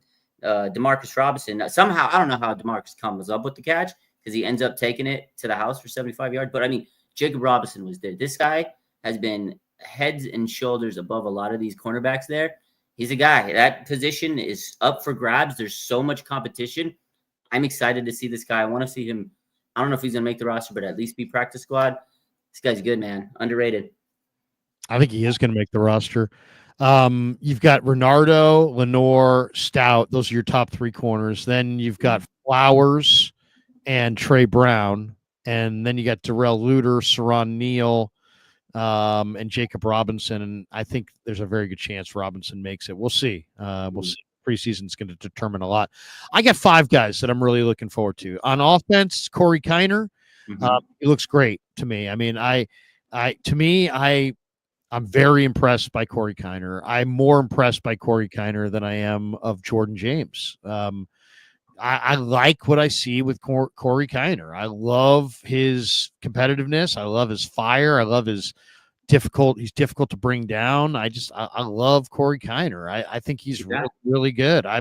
Demarcus Robinson. Somehow, I don't know how Demarcus comes up with the catch, because he ends up taking it to the house for 75 yards. But, I mean, Jacob Robinson was there. This guy has been heads and shoulders above a lot of these cornerbacks there. He's a guy. That position is up for grabs. There's so much competition. I'm excited to see this guy. I want to see him. I don't know if he's going to make the roster, but at least be practice squad. This guy's good, man. Underrated. I think he is going to make the roster. You've got Renardo, Lenore, Stout. Those are your top three corners. Then you've got Flowers and Trey Brown. And then you got Darrell Luter, Saron Neal, and Jacob Robinson. And I think there's a very good chance Robinson makes it. We'll see. We'll see. Preseason's going to determine a lot. I got five guys that I'm really looking forward to. On offense, Corey Kiner. He looks great to me. I mean, I'm very impressed by Corey Kiner. I'm more impressed by Corey Kiner than I am of Jordan James. I like what I see with Corey Kiner. I love his competitiveness. I love his fire. I love his he's difficult to bring down. I love Corey Kiner. I think he's really, really good. I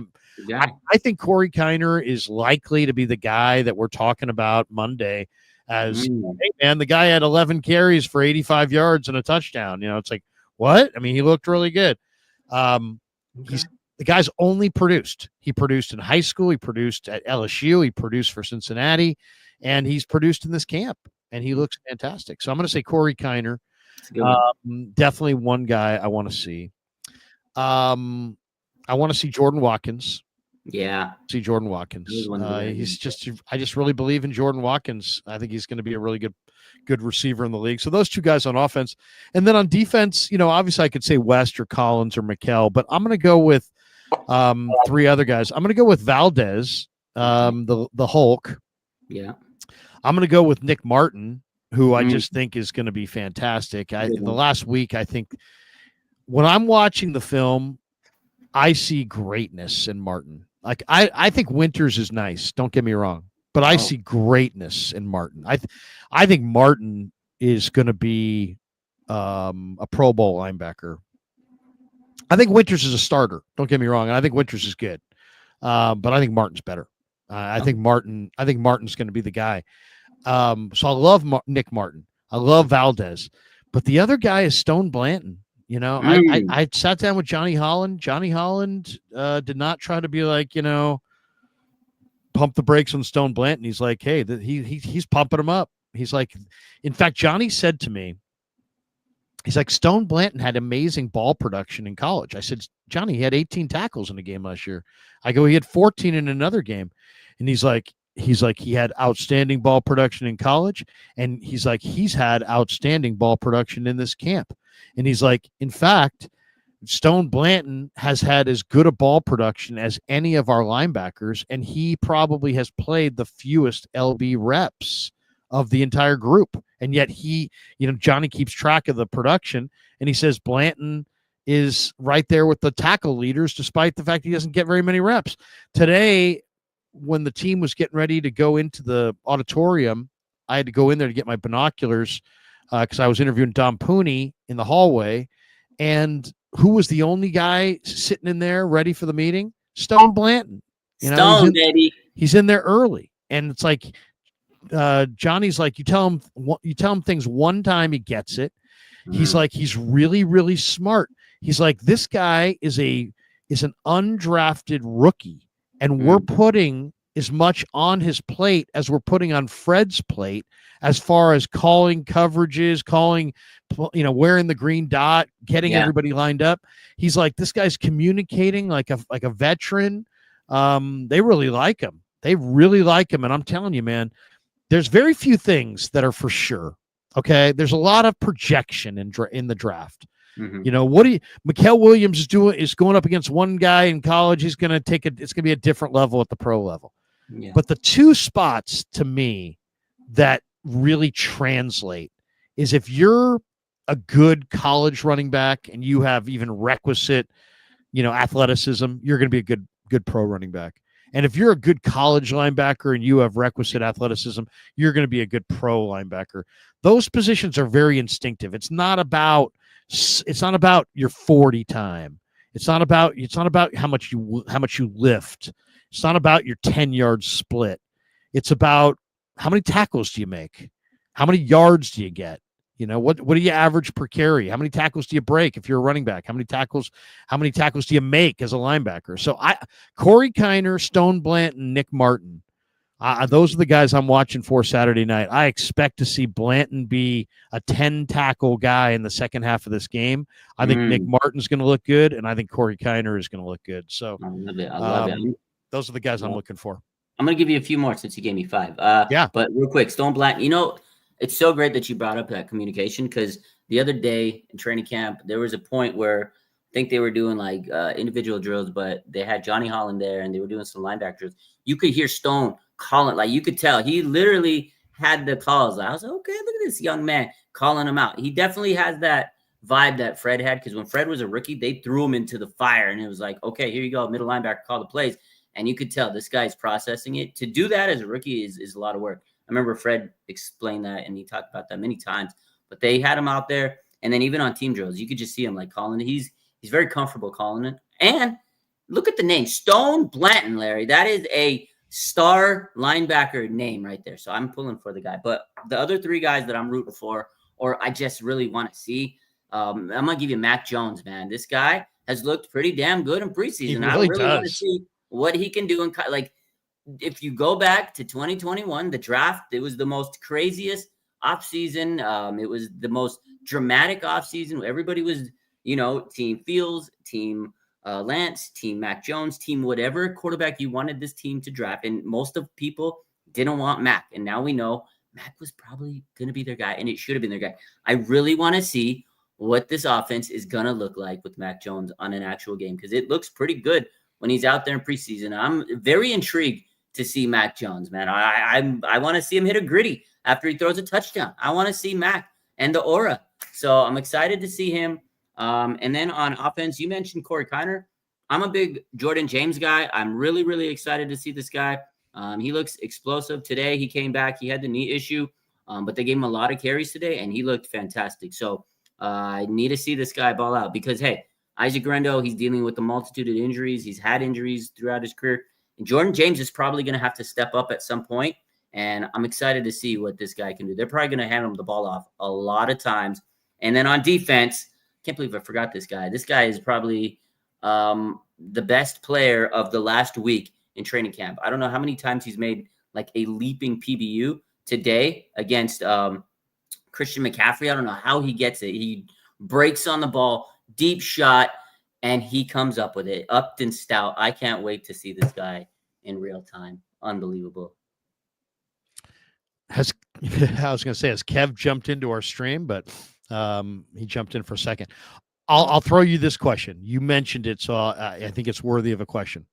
think Corey Kiner is likely to be the guy that we're talking about Monday as, hey man, the guy had 11 carries for 85 yards and a touchdown. It's like, what? I mean, he looked really good. The The guy's only produced. He produced in high school. He produced at LSU. He produced for Cincinnati, and he's produced in this camp, and he looks fantastic. So I'm going to say Corey Kiner. Definitely one guy I want to see. I want to see Jordan Watkins. Yeah. See Jordan Watkins. I just really believe in Jordan Watkins. I think he's going to be a really good receiver in the league. So those two guys on offense. And then on defense, obviously I could say West or Collins or McKell, but I'm going to go with three other guys. I'm going to go with Valdez, the Hulk. Yeah. I'm going to go with Nick Martin, who I just think is going to be fantastic. The last week, I think when I'm watching the film, I see greatness in Martin. Like I think Winters is nice. Don't get me wrong, but I see greatness in Martin. I think Martin is going to be a Pro Bowl linebacker. I think Winters is a starter. Don't get me wrong, and I think Winters is good, but I think Martin's better. I think Martin's going to be the guy. So I love Nick Martin. I love Valdez, but the other guy is Stone Blanton. I sat down with Johnny Holland. Johnny Holland did not try to be like, pump the brakes on Stone Blanton. He's like, hey, he's pumping him up. He's like, in fact, Johnny said to me, he's like, Stone Blanton had amazing ball production in college. I said, Johnny, he had 18 tackles in a game last year. I go, he had 14 in another game. And he's like, he had outstanding ball production in college. And he's like, he's had outstanding ball production in this camp. And he's like, in fact, Stone Blanton has had as good a ball production as any of our linebackers, and he probably has played the fewest LB reps of the entire group. And yet Johnny keeps track of the production, and he says Blanton is right there with the tackle leaders, despite the fact he doesn't get very many reps. Today, when the team was getting ready to go into the auditorium, I had to go in there to get my binoculars because I was interviewing Don Pooney in the hallway. And who was the only guy sitting in there ready for the meeting? Stone Blanton. Baby. He's in there early. And it's like Johnny's like, you tell him things one time, he gets it. He's like, he's really, really smart. He's like, this guy is an undrafted rookie, and we're putting as much on his plate as we're putting on Fred's plate as far as calling coverages, wearing the green dot, getting everybody lined up. He's like, this guy's communicating like a veteran. They really like him. And I'm telling you, man, there's very few things that are for sure. Okay. There's a lot of projection in the draft. Mikael Williams is going up against one guy in college. It's going to be a different level at the pro level. Yeah. But the two spots to me that really translate is if you're a good college running back and you have even requisite, athleticism, you're going to be a good pro running back. And if you're a good college linebacker and you have requisite athleticism, you're going to be a good pro linebacker. Those positions are very instinctive. It's not about your 40 time. It's not about how much you lift. It's not about your 10-yard split. It's about how many tackles do you make? How many yards do you get? What do you average per carry? How many tackles do you break if you're a running back? How many tackles do you make as a linebacker? So Corey Kiner, Stone Blanton, Nick Martin, those are the guys I'm watching for Saturday night. I expect to see Blanton be a 10-tackle guy in the second half of this game. I think Nick Martin's going to look good, and I think Corey Kiner is going to look good. So I love it. Those are the guys I'm looking for. I'm going to give you a few more since you gave me 5. But real quick, Stone Blanton, it's so great that you brought up that communication, because the other day in training camp, there was a point where I think they were doing like individual drills, but they had Johnny Holland there and they were doing some linebacker drills. You could hear Stone calling, like you could tell he literally had the calls. I was like, okay, look at this young man calling him out. He definitely has that vibe that Fred had, because when Fred was a rookie, they threw him into the fire and it was like, okay, here you go, middle linebacker, call the plays. And you could tell this guy's processing it. To do that as a rookie is a lot of work. I remember Fred explained that, and he talked about that many times. But they had him out there, and then even on team drills, you could just see him like calling it. He's very comfortable calling it. And look at the name, Stone Blanton, Larry. That is a star linebacker name right there. So I'm pulling for the guy. But the other 3 guys that I'm rooting for, or I just really want to see, I'm gonna give you Mac Jones, man. This guy has looked pretty damn good in preseason. He I really really want to does. see what he can do. Like, if you go back to 2021, the draft, it was the most craziest offseason. It was the most dramatic offseason. Everybody was, team Fields, team Lance, team Mac Jones, team whatever quarterback you wanted this team to draft. And most of people didn't want Mac. And now we know Mac was probably going to be their guy, and it should have been their guy. I really want to see what this offense is going to look like with Mac Jones on an actual game, because it looks pretty good when he's out there in preseason. I'm very intrigued to see Mac Jones, man. I want to see him hit a gritty after he throws a touchdown. I want to see Mac and the aura. So I'm excited to see him. And then on offense, you mentioned Corey Kiner. I'm a big Jordan James guy. I'm really, really excited to see this guy. He looks explosive today. He came back. He had the knee issue, but they gave him a lot of carries today, and he looked fantastic. So I need to see this guy ball out because, hey, Isaac Grendo, he's dealing with a multitude of injuries. He's had injuries throughout his career. And Jordan James is probably going to have to step up at some point, and I'm excited to see what this guy can do. They're probably going to hand him the ball off a lot of times. And then on defense, can't believe I forgot this guy. This guy is probably the best player of the last week in training camp. I don't know how many times he's made like a leaping PBU today against Christian McCaffrey. I don't know how he gets it. He breaks on the ball, deep shot, and he comes up with it. Upton Stout. I can't wait to see this guy in real time. Unbelievable. I was going to say, has Kev jumped into our stream, but he jumped in for a second. I'll throw you this question. You mentioned it, so I think it's worthy of a question.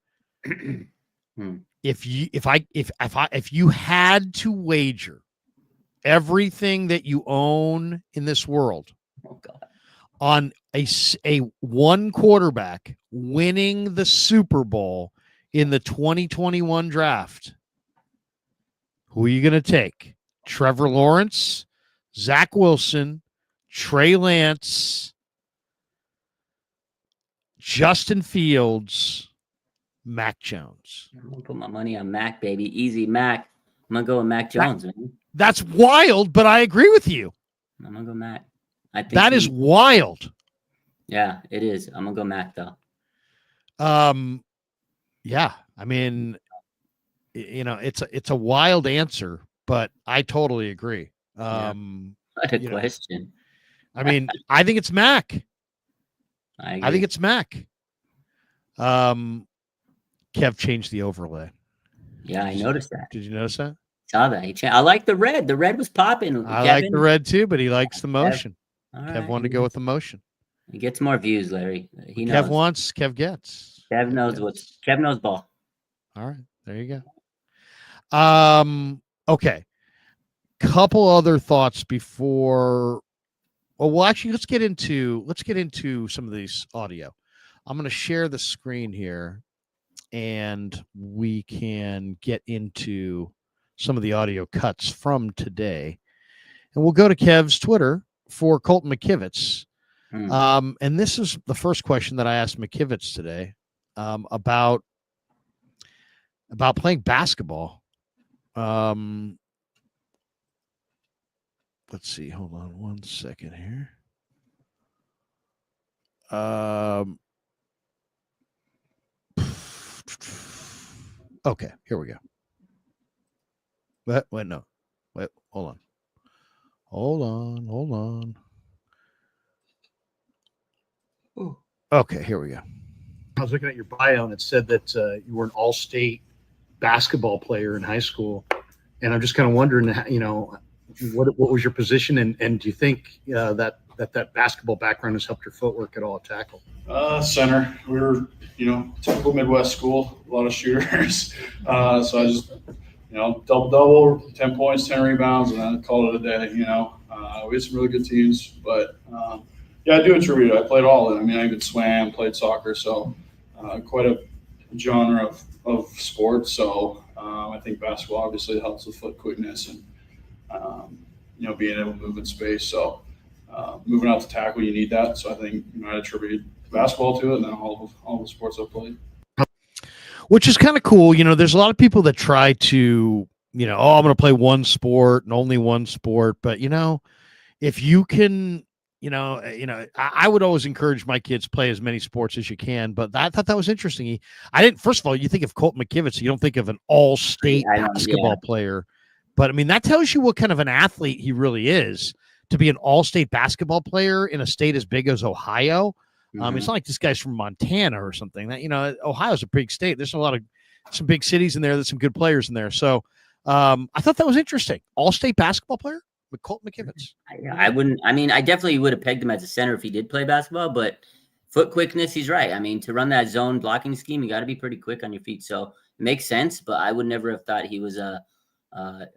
If you had to wager everything that you own in this world on a one quarterback winning the Super Bowl in the 2021 draft, who are you going to take? Trevor Lawrence, Zach Wilson, Trey Lance, Justin Fields, Mac Jones? I'm going to put my money on Mac, baby. Easy Mac. I'm going to go with Mac Jones, man. That's wild, but I agree with you. I'm going to go Mac. I think that is wild. Yeah, it is. I'm going to go Mac, though. Yeah. I mean, it's a wild answer, but I totally agree. What a question. I mean, I think it's Mac. I think it's Mac. Kev changed the overlay. Yeah, I noticed that. Did you notice that? Saw that. I like the red. The red was popping. I like the red too, but he likes the motion. Kev wanted to go with the motion. He gets more views, Larry. He knows. Kev wants, Kev gets. Kev knows Kev knows ball. All right, there you go. Okay. Couple other thoughts before. Well, actually, let's get into some of these audio. I'm going to share the screen here, and we can get into some of the audio cuts from today. And we'll go to Kev's Twitter for Colton McKivitz. And this is the first question that I asked McKivitz today about playing basketball. Let's see. Hold on 1 second here. Okay, here we go. Wait, no. Wait, hold on. Ooh. Okay, here we go. I was looking at your bio, and it said that you were an all-state basketball player in high school. And I'm just kind of wondering, what was your position, and do you think that basketball background has helped your footwork at all at tackle? Center. We were, typical Midwest school, a lot of shooters. So I just, double, 10 points, 10 rebounds, and then call it a day. We had some really good teams, but I do attribute it. I played all of it. I mean, I even swam, played soccer, so quite a genre of sports. So I think basketball obviously helps with foot quickness and being able to move in space. So moving out to tackle, you need that. So I think I attribute basketball to it, and then all the sports I've played. Which is kind of cool. There's a lot of people that try to, I'm going to play one sport and only one sport. But, if you can I would always encourage my kids to play as many sports as you can, but I thought that was interesting. I didn't. First of all, you think of Colt McKivitz, you don't think of an all-state I don't- basketball player, but I mean that tells you what kind of an athlete he really is to be an all-state basketball player in a state as big as Ohio. It's not like this guy's from Montana or something. That Ohio's a big state. There's some big cities in there. There's some good players in there. So I thought that was interesting. All-state basketball player. With Colt McKivitz. I wouldn't. I mean, I definitely would have pegged him as a center if he did play basketball. But foot quickness, he's right. I mean, to run that zone blocking scheme, you got to be pretty quick on your feet. So it makes sense. But I would never have thought he was a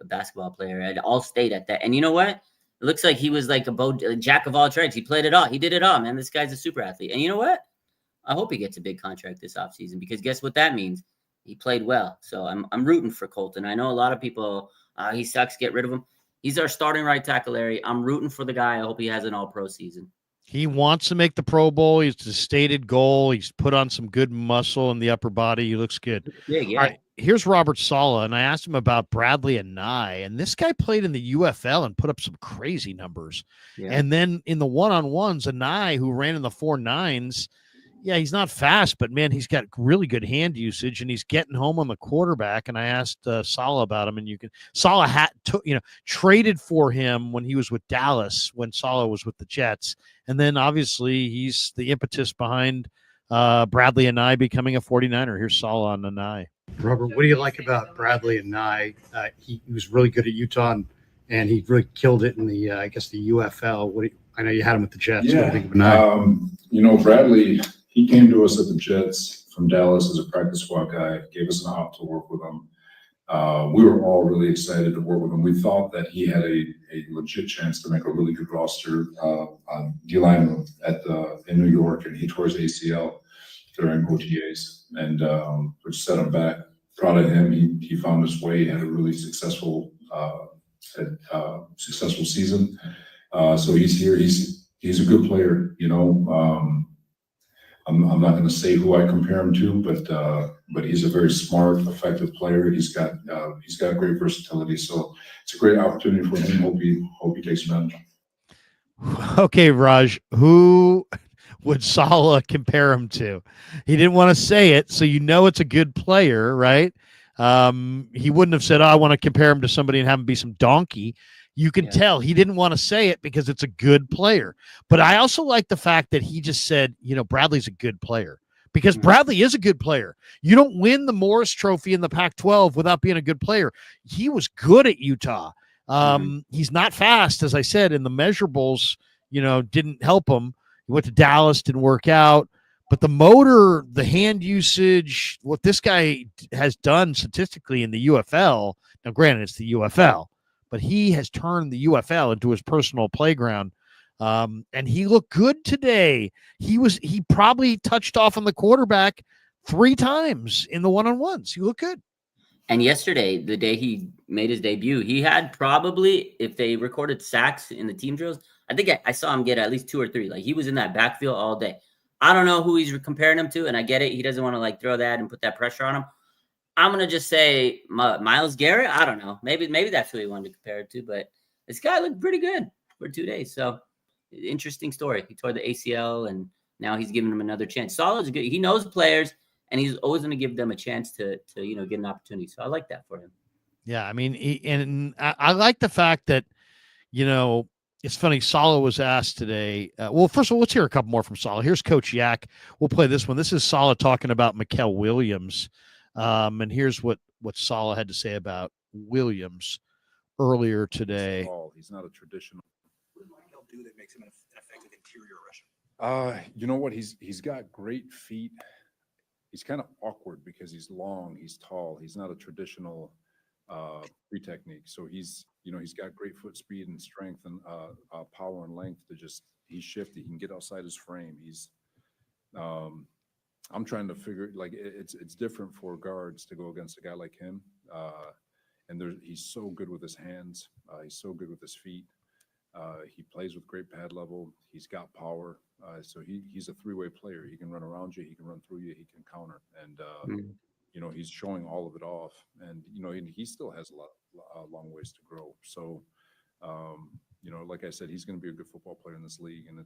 basketball player at All-State at that. And you know what? It looks like he was like a jack of all trades. He played it all. He did it all, man. This guy's a super athlete. And you know what? I hope he gets a big contract this offseason because guess what that means? He played well. So I'm rooting for Colton. I know a lot of people, he sucks. Get rid of him. He's our starting right tackle, Larry. I'm rooting for the guy. I hope he has an all-pro season. He wants to make the Pro Bowl. He's a stated goal. He's put on some good muscle in the upper body. He looks good. Yeah. All right, here's Robert Saleh, and I asked him about Bradley and Nye, and this guy played in the UFL and put up some crazy numbers. Yeah. And then in the one-on-ones, a Nye who ran in the 4.9s, yeah, he's not fast, but man, he's got really good hand usage, and he's getting home on the quarterback. And I asked Saleh about him, and Saleh traded for him when he was with Dallas, when Saleh was with the Jets, and then obviously he's the impetus behind Bradley and Nye becoming a 49er. Here's Saleh on the Nye. Robert, what do you like about Bradley and Nye? He was really good at Utah, and he really killed it in the the UFL. I know you had him with the Jets. Yeah, what do you think of Nye? Bradley. He came to us at the Jets from Dallas as a practice squad guy, gave us an op to work with him. We were all really excited to work with him. We thought that he had a legit chance to make a really good roster on D-line in New York, and he tore his ACL during OTAs, and which set him back. Proud of him. He found his way, had a really successful season. So he's here. He's a good player, I'm not going to say who I compare him to, but he's a very smart, effective player. He's got great versatility, so it's a great opportunity for him. Hope he takes advantage. Okay, Raj, who would Saleh compare him to? He didn't want to say it, so it's a good player, right? He wouldn't have said, "Oh, I want to compare him to somebody and have him be some donkey." You can tell he didn't want to say it because it's a good player. But I also like the fact that he just said, Bradley's a good player, because Bradley is a good player. You don't win the Morris Trophy in the Pac-12 without being a good player. He was good at Utah. He's not fast, as I said, and the measurables, didn't help him. He went to Dallas, didn't work out. But the motor, the hand usage, what this guy has done statistically in the UFL, now granted it's the UFL, but he has turned the UFL into his personal playground. And he looked good today. He probably touched off on the quarterback 3 times in the one-on-ones. He looked good. And yesterday, the day he made his debut, he had probably, if they recorded sacks in the team drills, I think I saw him get at least 2 or 3. Like, he was in that backfield all day. I don't know who he's comparing him to, and I get it. He doesn't want to throw that and put that pressure on him. I'm going to just say Myles Garrett. I don't know. Maybe that's who he wanted to compare it to, but this guy looked pretty good for 2 days. So interesting story. He tore the ACL, and now he's giving him another chance. Saleh's good. He knows players, and he's always going to give them a chance to get an opportunity. So I like that for him. Yeah, I mean, I like the fact that, it's funny. Saleh was asked today. Well, first of all, let's hear a couple more from Saleh. Here's Coach Yak. We'll play this one. This is Saleh talking about Mikael Williams. And here's what Saleh had to say about Williams earlier today. He's not a traditional. What did Mikael do that makes him an effective interior rusher? You know what? He's got great feet. He's kind of awkward because he's long, he's tall. He's not a traditional free technique. So he's got great foot speed and strength and power and length he's shifty. He can get outside his frame. I'm trying to figure it's different for guards to go against a guy like him. And he's so good with his hands. He's so good with his feet. He plays with great pad level. He's got power. So he's a 3-way player. He can run around you. He can run through you. He can counter. And, he's showing all of it off. And, he still has a long ways to grow. So like I said, he's going to be a good football player in this league, and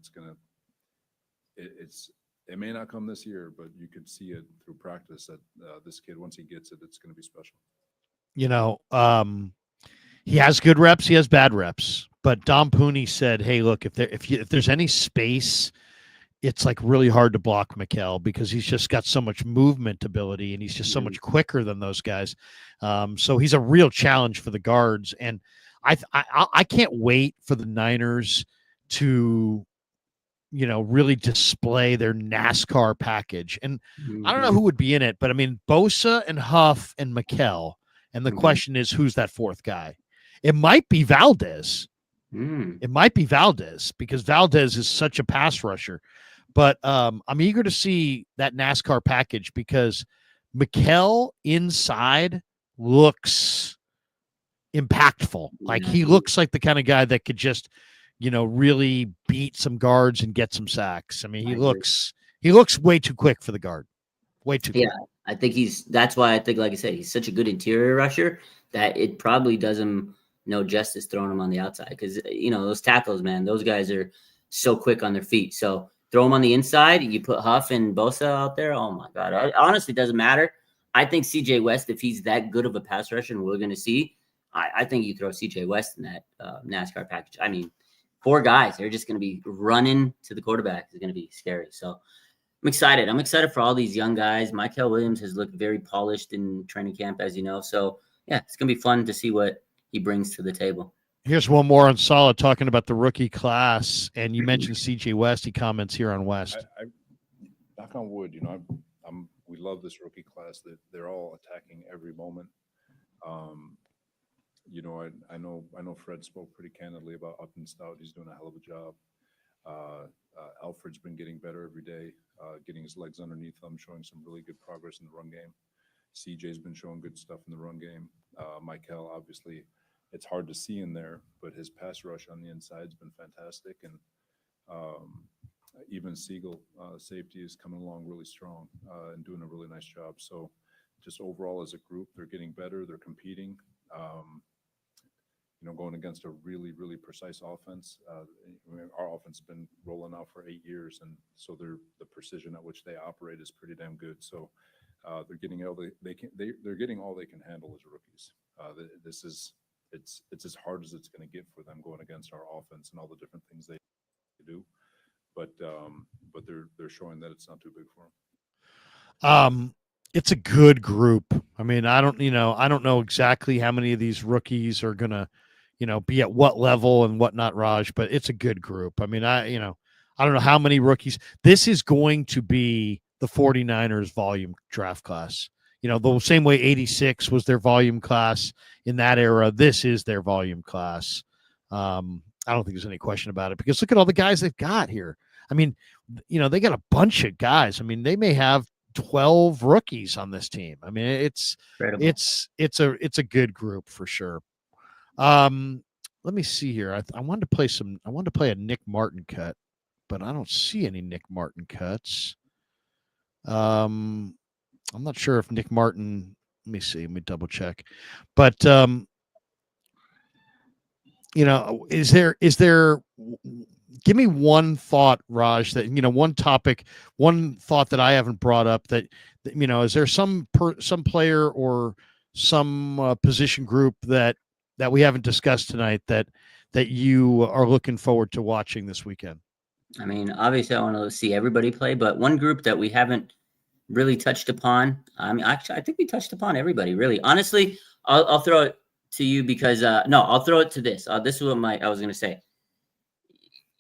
it may not come this year, but you could see it through practice that this kid, once he gets it, it's going to be special. He has good reps, he has bad reps, but Dom Pooney said, "Hey, look, if there's any space, it's like really hard to block Mikel because he's just got so much movement ability and he's just so much quicker than those guys. So he's a real challenge for the guards, and I can't wait for the Niners to really display their NASCAR package. And I don't know who would be in it, but I mean Bosa and Huff and Mikel, and the question is who's that fourth guy? It might be Valdez. It might be Valdez because Valdez is such a pass rusher. But I'm eager to see that NASCAR package because Mikel inside looks impactful. Like he looks like the kind of guy that could just, really beat some guards and get some sacks. I mean, he looks way too quick for the guard. Way too quick. Yeah, I think that's why I think, like I said, he's such a good interior rusher that it probably does him no justice throwing him on the outside because, those tackles, man, those guys are so quick on their feet. So throw him on the inside. You put Huff and Bosa out there. Oh, my God. It honestly doesn't matter. I think CJ West, if he's that good of a pass rusher and we're going to see, I think you throw CJ West in that NASCAR package. I mean, 4 guys, they're just going to be running to the quarterback. It's going to be scary. So I'm excited. I'm excited for all these young guys. Michael Williams has looked very polished in training camp, as you know. So, yeah, it's going to be fun to see what he brings to the table. Here's one more on Solid talking about the rookie class, and you mentioned CJ West. He comments here on West. I knock on wood, we love this rookie class. That they're all attacking every moment. I know Fred spoke pretty candidly about Upton Stout. He's doing a hell of a job. Alfred's been getting better every day, getting his legs underneath him, showing some really good progress in the run game. CJ's been showing good stuff in the run game. Michael, obviously, it's hard to see in there, but his pass rush on the inside has been fantastic. And even Siegel, safety, is coming along really strong and doing a really nice job. So just overall as a group, they're getting better. They're competing. Going against a really, really precise offense. Our offense has been rolling out for 8 years, and so the precision at which they operate is pretty damn good. So they're getting all they're getting all they can handle as rookies. It's as hard as it's going to get for them going against our offense and all the different things they do, but they're showing that it's not too big for them. It's a good group. I mean, I don't know exactly how many of these rookies are gonna, be at what level and whatnot, Raj, but it's a good group. I mean, I don't know how many rookies. This is going to be the 49ers volume draft class. The same way 86 was their volume class in that era. This is their volume class. I don't think there's any question about it because look at all the guys they've got here. I mean, they got a bunch of guys. I mean, they may have 12 rookies on this team. I mean, it's a good group for sure. Let me see here. I wanted to play a Nick Martin cut, but I don't see any Nick Martin cuts. I'm not sure if Nick Martin, let me see, let me double check. But is there give me one thought, Raj, that, one thought that I haven't brought up that is there some player or some position group that we haven't discussed tonight that you are looking forward to watching this weekend? I mean, obviously I want to see everybody play, but one group that we haven't really touched upon, I mean, actually, I think we touched upon everybody, really. Honestly, I'll throw it to you because, I'll throw it to this. This is what I was going to say.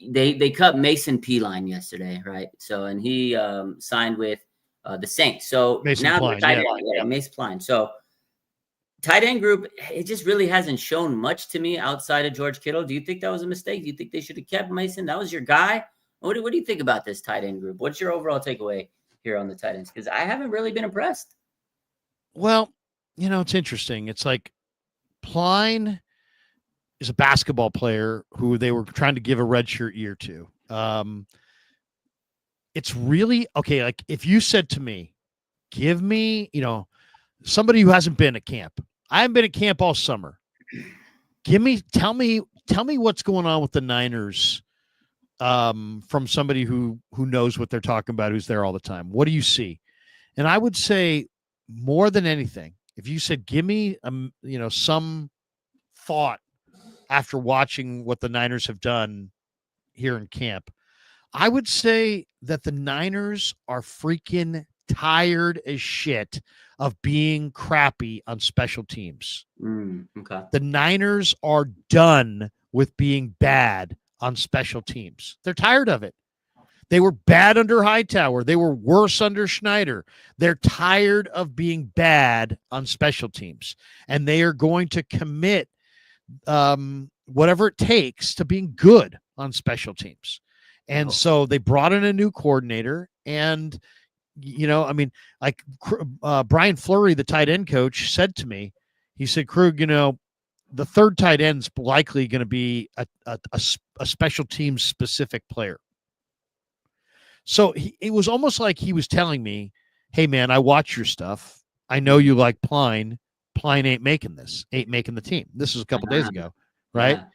They cut Mason P-Line yesterday, right? So, and he signed with the Saints. So Mason now Pline, Mason Pline. So tight end group, it just really hasn't shown much to me outside of George Kittle. Do you think that was a mistake? Do you think they should have kept Mason? That was your guy. What do you think about this tight end group? What's your overall takeaway here on the tight ends? Because I haven't really been impressed. Well, it's interesting. It's like Pline is a basketball player who they were trying to give a redshirt year to. It's really okay. Like if you said to me, give me, somebody who hasn't been at camp. I haven't been at camp all summer. Tell me tell me what's going on with the Niners from somebody who knows what they're talking about, who's there all the time. What do you see? And I would say more than anything, if you said, give me some thought after watching what the Niners have done here in camp, I would say that the Niners are freaking tired as shit of being crappy on special teams. Okay. The Niners are done with being bad on special teams. They're tired of it. They were bad under Hightower. They were worse under Schneider. They're tired of being bad on special teams, and they are going to commit whatever it takes to being good on special teams. And so they brought in a new coordinator, and Brian Fleury, the tight end coach, said to me, he said, Krug, the third tight end's likely going to be a special teams specific player. So it was almost like he was telling me, hey, man, I watch your stuff. I know you like Pline. Pline ain't making the team. This was a couple days ago, right? Yeah.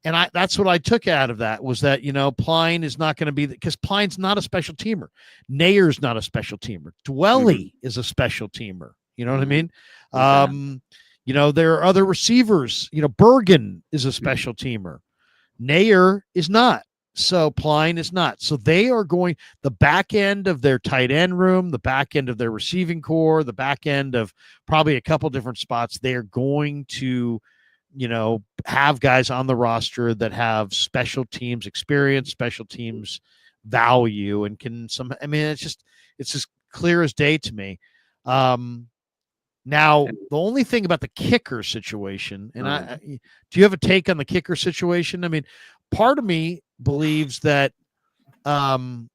And that's what I took out of that was that, Pline is not going to be, because Pline's not a special teamer. Nayer's not a special teamer. Dwelly is a special teamer. You know what I mean? There are other receivers. Bergen is a special teamer. Nayer is not. So Pline is not. So they are going the back end of their tight end room, the back end of their receiving core, the back end of probably a couple different spots. They are going to, have guys on the roster that have special teams experience, special teams value, and it's as clear as day to me. Now, the only thing about the kicker situation, and do you have a take on the kicker situation? I mean, part of me believes that, they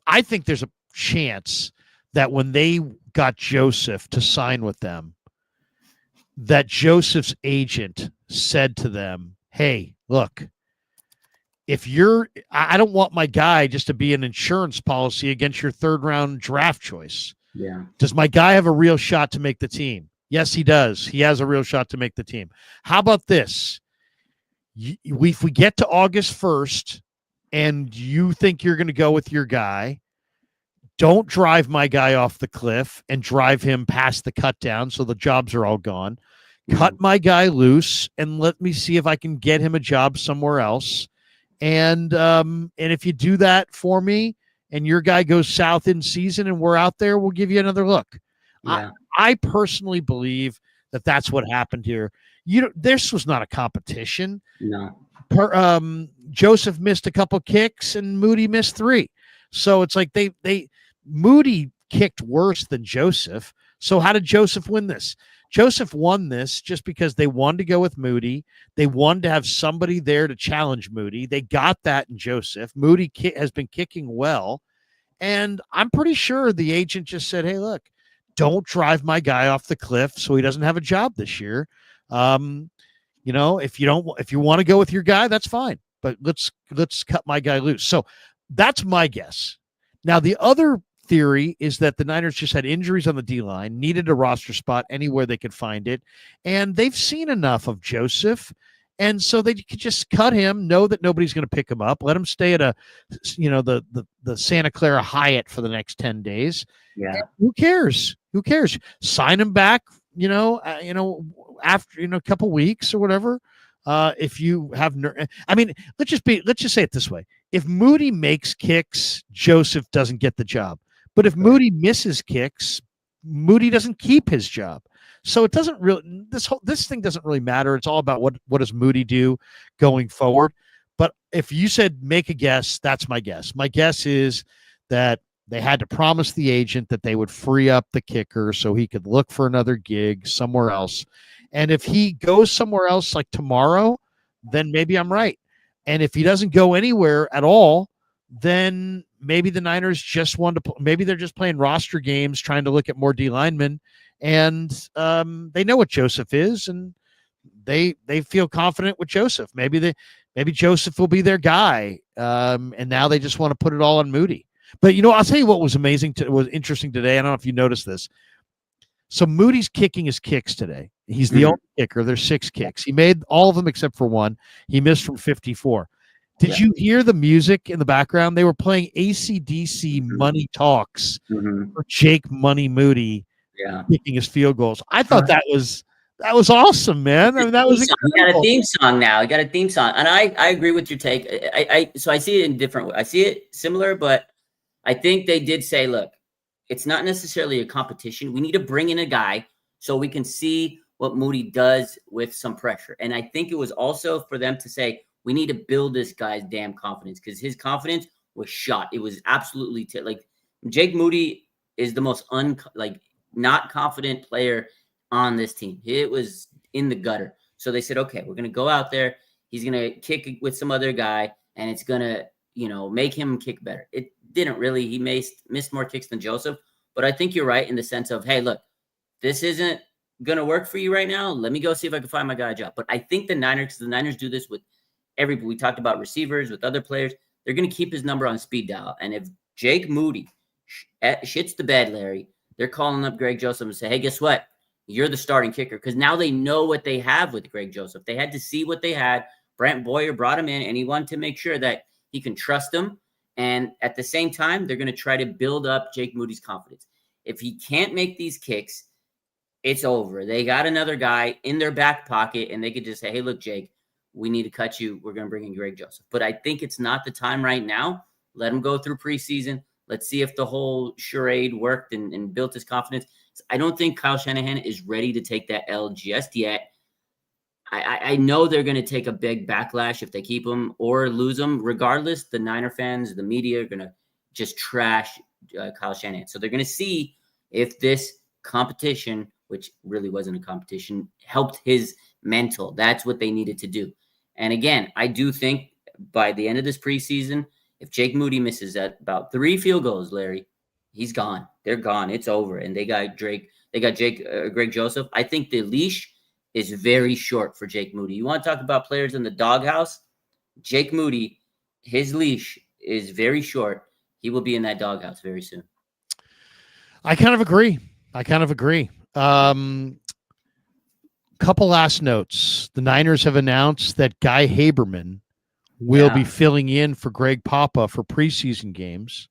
I think there's a chance that when they got Joseph to sign with them, that Joseph's agent said to them, hey, look, I don't want my guy just to be an insurance policy against your third round draft choice. Yeah. Does my guy have a real shot to make the team? Yes, he does. He has a real shot to make the team. How about this? If we get to August 1st and you think you're going to go with your guy, don't drive my guy off the cliff and drive him past the cut down so the jobs are all gone. Cut my guy loose and let me see if I can get him a job somewhere else. And if you do that for me and your guy goes south in season and we're out there, we'll give you another look. Yeah. I personally believe that that's what happened here. This was not a competition. No. Joseph missed a couple kicks and Moody missed 3. So it's like Moody kicked worse than Joseph. So how did Joseph win this? Joseph won this just because they wanted to go with Moody. They wanted to have somebody there to challenge Moody. They got that in Joseph. Moody has been kicking well. And I'm pretty sure the agent just said, hey, look, don't drive my guy off the cliff so he doesn't have a job this year. If you want to go with your guy, that's fine. But let's cut my guy loose. So that's my guess. Now, the other theory is that the Niners just had injuries on the D-line, needed a roster spot anywhere they could find it, and they've seen enough of Joseph, and so they could just cut him, know that nobody's going to pick him up, let him stay at the Santa Clara Hyatt for the next 10 days. Yeah. And who cares? Sign him back, after a couple weeks or whatever. If you have, let's just say it this way: if Moody makes kicks, Joseph doesn't get the job. But if Moody misses kicks, Moody doesn't keep his job. So it doesn't really, this thing doesn't really matter. It's all about what does Moody do going forward. But if you said make a guess, that's my guess. My guess is that they had to promise the agent that they would free up the kicker so he could look for another gig somewhere else. And if he goes somewhere else like tomorrow, then maybe I'm right. And if he doesn't go anywhere at all, then maybe the Niners just want to, maybe they're just playing roster games, trying to look at more D linemen. And they know what Joseph is, and they feel confident with Joseph. Maybe Joseph will be their guy. And now they just want to put it all on Moody. But I'll tell you what was amazing. Was interesting today. I don't know if you noticed this. So Moody's kicking his kicks today. He's the only kicker. There's 6 kicks. He made all of them except for one. He missed from 54. Did you hear the music in the background? They were playing AC/DC Money Talks for Jake Money Moody kicking his field goals. I thought that was awesome, man. I mean, that was incredible. He got a theme song now. He got a theme song. And I agree with your take. So I see it in different ways. I see it similar, but I think they did say, look, it's not necessarily a competition. We need to bring in a guy so we can see what Moody does with some pressure. And I think it was also for them to say, we need to build this guy's damn confidence, because his confidence was shot. It was absolutely like Jake Moody is the most not confident player on this team. It was in the gutter. So they said, okay, we're going to go out there. He's going to kick with some other guy, and it's going to, make him kick better. It didn't really. He missed more kicks than Joseph. But I think you're right in the sense of, hey, look, this isn't going to work for you right now. Let me go see if I can find my guy a job. But I think the Niners do this with everybody. We talked about receivers with other players. They're going to keep his number on speed dial. And if Jake Moody shits the bed, Larry, they're calling up Greg Joseph and say, hey, guess what? You're the starting kicker, because now they know what they have with Greg Joseph. They had to see what they had. Brent Boyer brought him in, and he wanted to make sure that he can trust him. And at the same time, they're going to try to build up Jake Moody's confidence. If he can't make these kicks, it's over. They got another guy in their back pocket, and they could just say, hey, look, Jake, we need to cut you. We're going to bring in Greg Joseph. But I think it's not the time right now. Let him go through preseason. Let's see if the whole charade worked and built his confidence. I don't think Kyle Shanahan is ready to take that L just yet. I know they're going to take a big backlash if they keep him or lose him. Regardless, the Niner fans, the media are going to just trash Kyle Shanahan. So they're going to see if this competition, which really wasn't a competition, helped his mental. That's what they needed to do. And again, I do think by the end of this preseason, if Jake Moody misses at about 3 field goals, Larry, he's gone. They're gone. It's over. And they got Greg Joseph. I think the leash is very short for Jake Moody. You want to talk about players in the doghouse? Jake Moody, his leash is very short. He will be in that doghouse very soon. I kind of agree. Couple last notes. The Niners have announced that Guy Haberman will be filling in for Greg Papa for preseason games.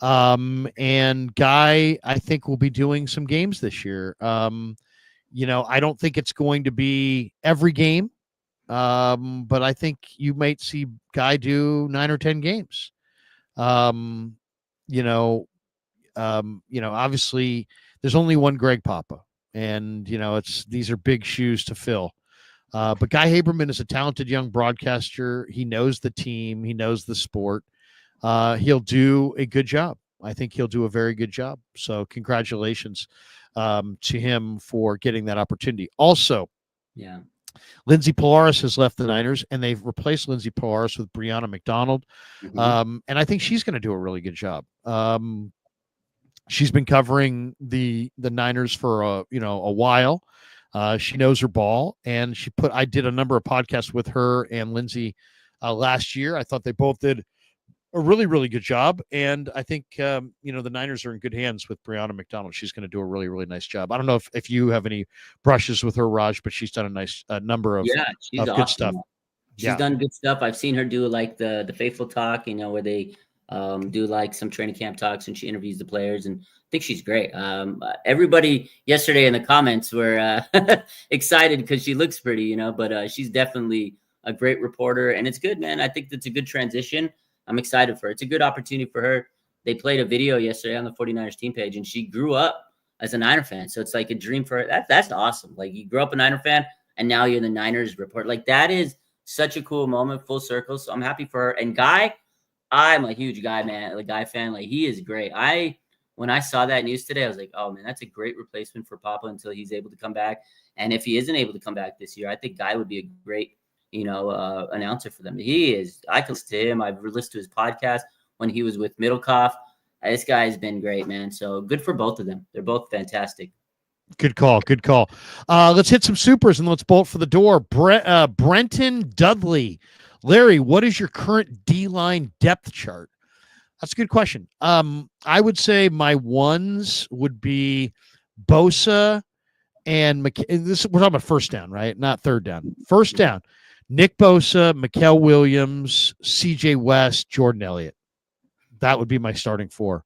And Guy, I think, will be doing some games this year. I don't think it's going to be every game, but I think you might see Guy do 9 or 10 games. Obviously there's only one Greg Papa, and these are big shoes to fill. But Guy Haberman is a talented young broadcaster. He knows the team. He knows the sport. He'll do a good job. I think he'll do a very good job. So congratulations to him for getting that opportunity. Also, Lindsey Polaris has left the Niners, and they've replaced Lindsey Polaris with Brianna McDonald. And I think she's going to do a really good job. She's been covering the Niners for a while. She knows her ball, and I did a number of podcasts with her and Lindsey last year. I thought they both did a really, really good job. And I think, the Niners are in good hands with Brianna McDonald. She's going to do a really, really nice job. I don't know if you have any brushes with her, Raj, but she's done a nice number of, she's of awesome. good stuff. She's done good stuff. I've seen her do like the Faithful Talk, where they do like some training camp talks, and she interviews the players, and I think she's great. Everybody yesterday in the comments were excited because she looks pretty, but she's definitely a great reporter, and it's good, man. I think that's a good transition. I'm excited for her. It's a good opportunity for her. They played a video yesterday on the 49ers team page, and she grew up as a Niner fan. So it's like a dream for her. That's awesome. Like, you grew up a Niner fan, and now you're the Niners report. Like, that is such a cool moment, full circle. So I'm happy for her. And Guy, I'm a huge Guy fan. Like, he is great. When I saw that news today, I was like, oh man, that's a great replacement for Papa until he's able to come back. And if he isn't able to come back this year, I think Guy would be a great, announcer for them. He is. I can listen to him. I've listened to his podcast when he was with Middlecoff. This guy has been great, man. So good for both of them. They're both fantastic. Good call. Let's hit some supers and let's bolt for the door. Brenton Dudley. Larry, what is your current D-line depth chart? That's a good question. I would say my ones would be Bosa and this, we're talking about first down, right? Not third down. First down. Nick Bosa, Mikael Williams, CJ West, Jordan Elliott. That would be my starting four.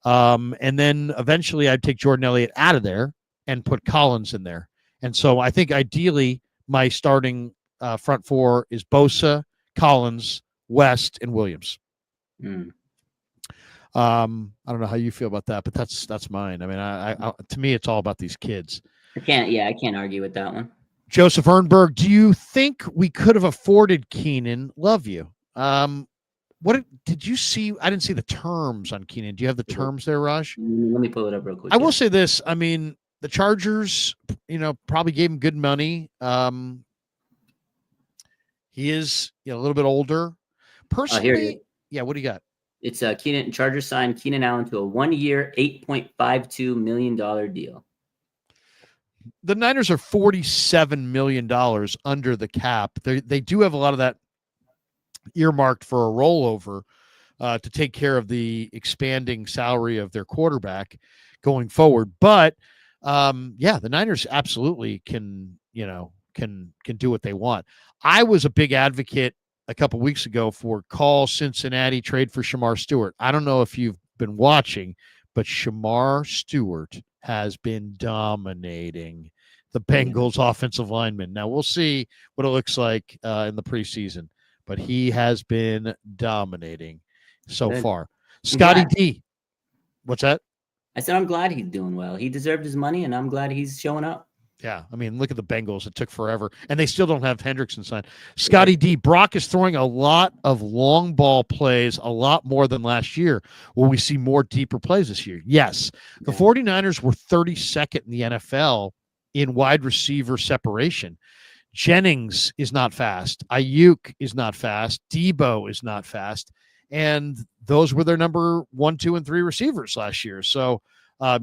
And then eventually I'd take Jordan Elliott out of there and put Collins in there. And so I think ideally my starting front four is Bosa, Collins, West, and Williams. I don't know how you feel about that, but that's mine. I mean, I to me, it's all about these kids. I can't argue with that one. Joseph Ernberg, do you think we could have afforded Keenan? Love you. What did you see? I didn't see the terms on Keenan. Do you have the terms there, Raj? Let me pull it up real quick. I will say this. I mean, the Chargers, probably gave him good money. He is a little bit older. Personally, what do you got? It's Chargers signed Keenan Allen to a 1-year, $8.52 million deal. The Niners are $47 million under the cap. They do have a lot of that earmarked for a rollover to take care of the expanding salary of their quarterback going forward. But the Niners absolutely can do what they want. I was a big advocate a couple weeks ago for call Cincinnati, trade for Shamar Stewart. I don't know if you've been watching, but Shamar Stewart has been dominating the Bengals offensive lineman. Now we'll see what it looks like in the preseason, but he has been dominating so far. Scotty D. What's that? I said, I'm glad he's doing well. He deserved his money, and I'm glad he's showing up. Yeah, I mean, look at the Bengals. It took forever, and they still don't have Hendrickson signed. Scotty D. Brock is throwing a lot of long ball plays, a lot more than last year. Will we see more deeper plays this year? Yes. The 49ers were 32nd in the NFL in wide receiver separation. Jennings is not fast. Ayuk is not fast. Debo is not fast. And those were their number 1, 2, and 3 receivers last year. So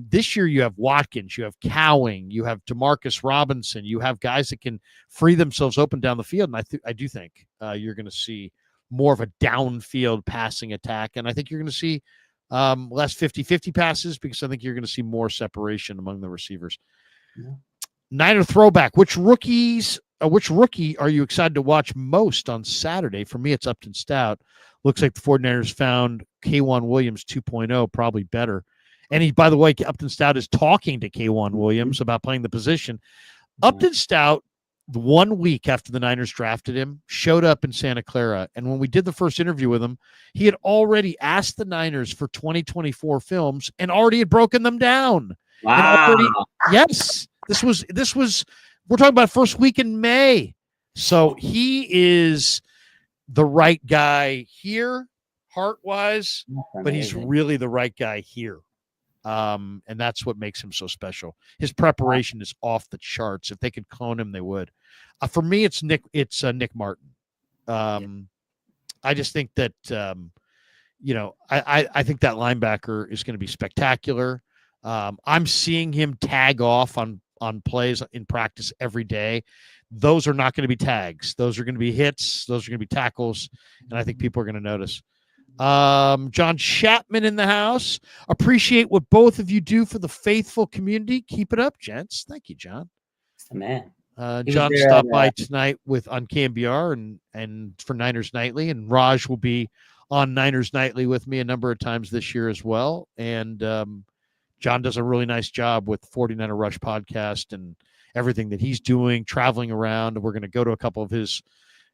this year you have Watkins, you have Cowing, you have Demarcus Robinson, you have guys that can free themselves open down the field. And I do think you're going to see more of a downfield passing attack. And I think you're going to see less 50-50 passes because I think you're going to see more separation among the receivers. Yeah. Niner throwback. Which rookie are you excited to watch most on Saturday? For me, it's Upton Stout. Looks like the 49ers found K'Wan Williams 2.0, probably better. And by the way, Upton Stout is talking to K'Wan Williams about playing the position. Upton Stout, 1 week after the Niners drafted him, showed up in Santa Clara. And when we did the first interview with him, he had already asked the Niners for 2024 films and already had broken them down. Wow. Yes. This was, we're talking about first week in May. So he is the right guy here, heart-wise, but he's really the right guy here. And that's what makes him so special. His preparation is off the charts. If they could clone him, they would. For me, it's Nick Martin. I just think that, I think that linebacker is going to be spectacular. I'm seeing him tag off on plays in practice every day. Those are not going to be tags. Those are going to be hits. Those are going to be tackles. And I think people are going to notice. John Chapman in the house. Appreciate what both of you do for the faithful community. Keep it up, gents. Thank you, John. Man. John stopped by tonight on KMBR and for Niners Nightly, and Raj will be on Niners Nightly with me a number of times this year as well. And John does a really nice job with 49er Rush podcast and everything that he's doing, traveling around. We're going to go to a couple of his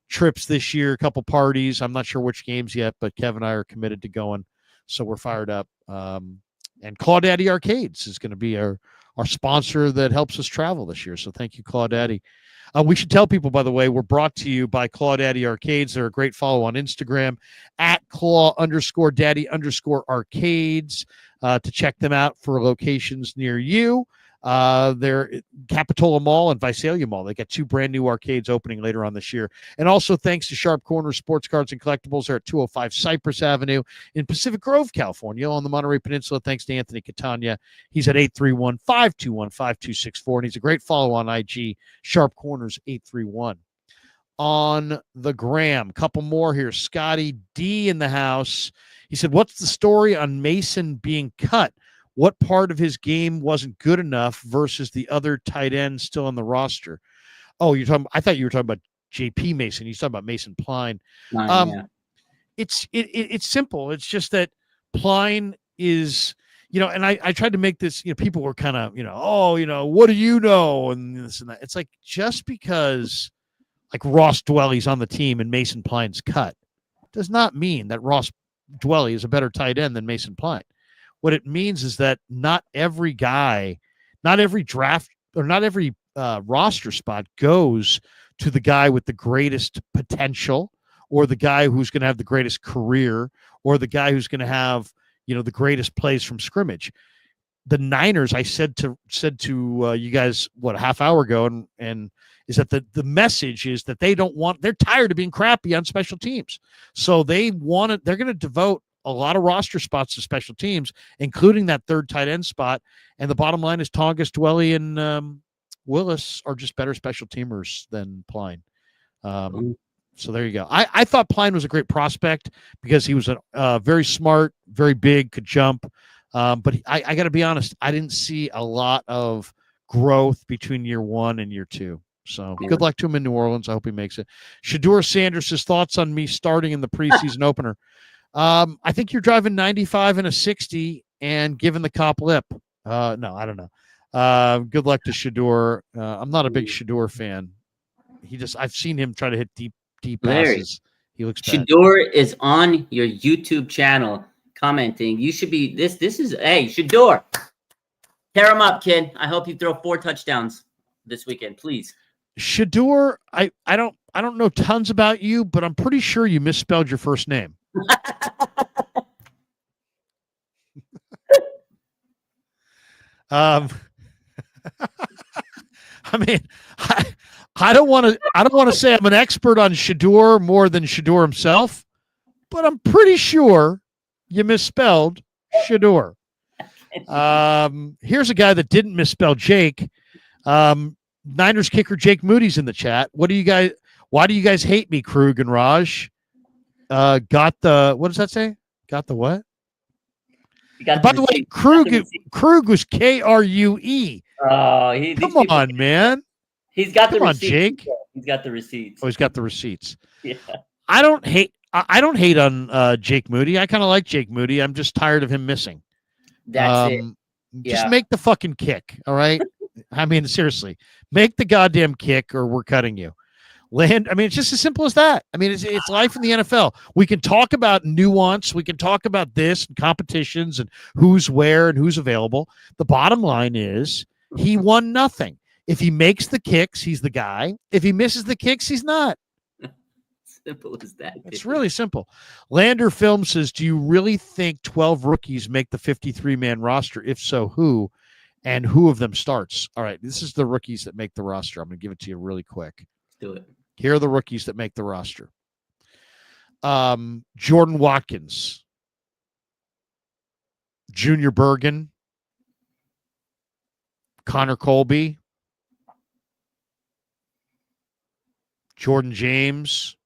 trips this year, a couple parties. I'm not sure which games yet, but Kevin and I are committed to going. So we're fired up. And Claudaddy Arcades is going to be our sponsor that helps us travel this year. So thank you, Claudaddy. We should tell people, by the way, we're brought to you by Claudaddy Arcades. They're a great follow on Instagram at Claw_Daddy_Arcades to check them out for locations near you. They're Capitola Mall and Visalia Mall. They got 2 brand new arcades opening later on this year. And also thanks to Sharp Corners Sports Cards and Collectibles. They're at 205 Cypress Avenue in Pacific Grove, California on the Monterey Peninsula. Thanks to Anthony Catania. He's at 831-521-5264. And he's a great follow on IG, Sharp Corners 831. On the gram, couple more here. Scotty D in the house. He said, what's the story on Mason being cut? what part of his game wasn't good enough versus the other tight ends still on the roster. Oh, you're talking. I thought you were talking about J.P. Mason. You're talking about Mason Pline. Mine, yeah. It's simple. It's just that Pline is, and I tried to make this, people were kind of, what do you know? And this and that. It's like, just because like Ross Dwelly's on the team and Mason Pline's cut does not mean that Ross Dwelly is a better tight end than Mason Pline. What it means is that not every guy, not every draft or not every roster spot goes to the guy with the greatest potential, or the guy who's going to have the greatest career, or the guy who's going to have, the greatest plays from scrimmage. The Niners, I said to you guys, a half hour ago, and is that the message is that they're tired of being crappy on special teams. So they're going to devote a lot of roster spots to special teams, including that third tight end spot. And the bottom line is Tongas, Dwelly, and Willis are just better special teamers than Pline. So there you go. I thought Pline was a great prospect because he was very smart, very big, could jump. But I got to be honest, I didn't see a lot of growth between year 1 and year 2. So good luck to him in New Orleans. I hope he makes it. Shador Sanders' thoughts on me starting in the preseason opener. I think you're driving 95 and a 60 and giving the cop lip. No, I don't know. Good luck to Shador. I'm not a big Shador fan. I've seen him try to hit deep Larry, passes. He looks bad. Shador is on your YouTube channel commenting. You should be hey, Shador. Tear him up, kid. I hope you throw 4 touchdowns this weekend, please. Shador, I don't know tons about you, but I'm pretty sure you misspelled your first name. I mean, I don't want to say I'm an expert on Shador more than Shador himself, but I'm pretty sure you misspelled Shador. Here's a guy that didn't misspell Jake. Niners kicker Jake Moody's in the chat. Why do you guys hate me, Krueger Raj? What does that say? Got the what? By the way, Krug was Krue. Oh, come on, man. He's got the receipts. Jake. He's got the receipts. Oh, he's got the receipts. Yeah. I don't hate on Jake Moody. I kind of like Jake Moody. I'm just tired of him missing. That's it. Just make the fucking kick, all right? I mean, seriously, make the goddamn kick, or we're cutting you. It's just as simple as that. I mean, it's life in the NFL. We can talk about nuance. We can talk about this and competitions and who's where and who's available. The bottom line is he won nothing. If he makes the kicks, he's the guy. If he misses the kicks, he's not. Simple as that. It's really simple. Lander Film says, do you really think 12 rookies make the 53-man roster? If so, who? And who of them starts? All right, this is the rookies that make the roster. I'm going to give it to you really quick. Let's do it. Here are the rookies that make the roster. Jordan Watkins, Junior Bergen, Connor Colby, Jordan James,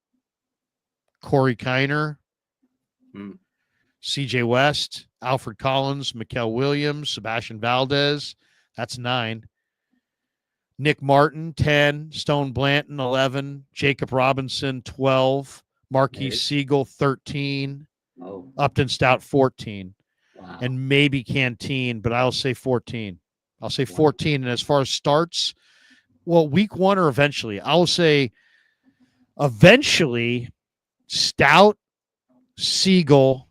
Corey Kiner, CJ West, Alfred Collins, Mikael Williams, Sebastian Valdez. That's 9. Nick Martin, 10. Stone Blanton, 11. Jacob Robinson, 12. Marquise Siegel, 13. Oh. Upton Stout, 14. Wow. And maybe Canteen, but I'll say 14. I'll say 14. And as far as starts, well, week 1 or eventually, I'll say eventually Stout, Siegel,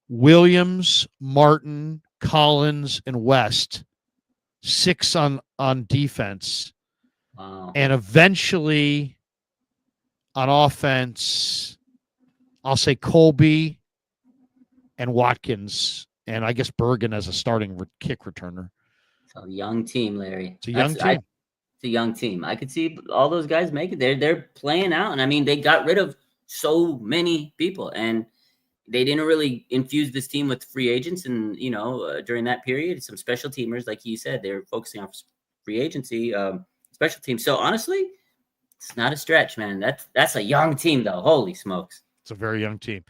Williams, Martin, Collins, and West. 6 on defense. Wow. And eventually on offense, I'll say Colby and Watkins, and I guess Bergen as a starting kick returner. It's a young team, Larry. It's a young team. It's a young team. I could see all those guys make it. They're playing out, and I mean, they got rid of so many people, and they didn't really infuse this team with free agents. And during that period, some special teamers, like you said, they're focusing on free agency, special teams. So honestly, it's not a stretch, man. That's a young team, though. Holy smokes! It's a very young team.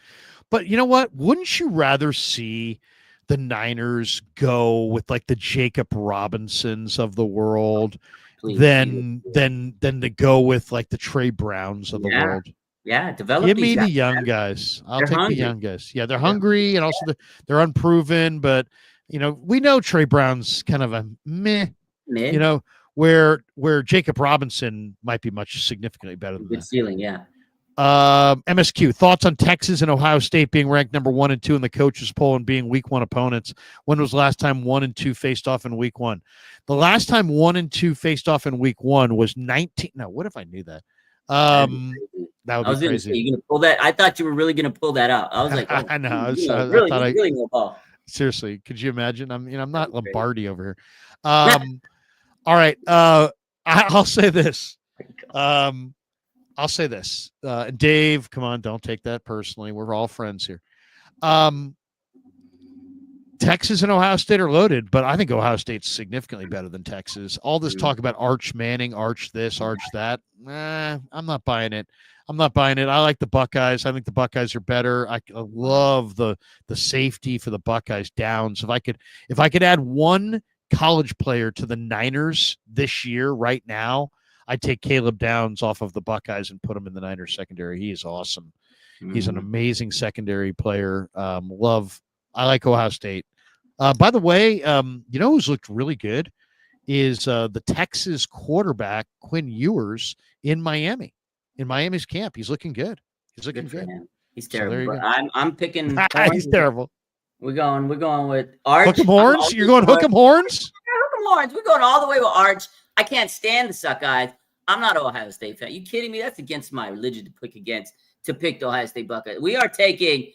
But you know what? Wouldn't you rather see the Niners go with like the Jacob Robinsons of the world Please. than to go with like the Trey Browns of the Yeah. world. Yeah, develop Give these me guys. the young guys. I'll They're take hungry. the young guys. Yeah, they're Yeah. hungry, and also they're unproven. But we know Trey Brown's kind of a meh. Mid. Where Jacob Robinson might be much significantly better than Good that. ceiling, yeah. MSQ, thoughts on Texas and Ohio State being ranked number 1 and 2 in the coaches poll and being week 1 opponents? When was the last time 1 and 2 faced off in week 1? The last time 1 and 2 faced off in week 1 was 19. No, what if I knew that? That would be crazy. You're gonna pull that. I thought you were really gonna pull that out. I was like, oh, I know. really no ball. Seriously, could you imagine? I'm not Lombardi over here. All right. I'll say this. Dave, come on, don't take that personally. We're all friends here. Texas and Ohio State are loaded, but I think Ohio State's significantly better than Texas. All this talk about Arch Manning, Arch this, Arch that. I'm not buying it. I like the Buckeyes. I think the Buckeyes are better. I love the safety for the Buckeyes Downs. If I could add one college player to the Niners this year, right now, I'd take Caleb Downs off of the Buckeyes and put him in the Niners secondary. He is awesome. He's an amazing secondary player. I like Ohio State. By the way, who's looked really good is the Texas quarterback, Quinn Ewers, in Miami. In Miami's camp. He's looking good. He's looking good. He's terrible. But I'm picking He's terrible. We're going with Arch. Hook 'em horns? You're going hook 'em horns? Hook 'em horns. We're going all the way with Arch. I can't stand the Suckeyes. I'm not an Ohio State fan. You kidding me? That's against my religion to pick the Ohio State Buckeyes. We are taking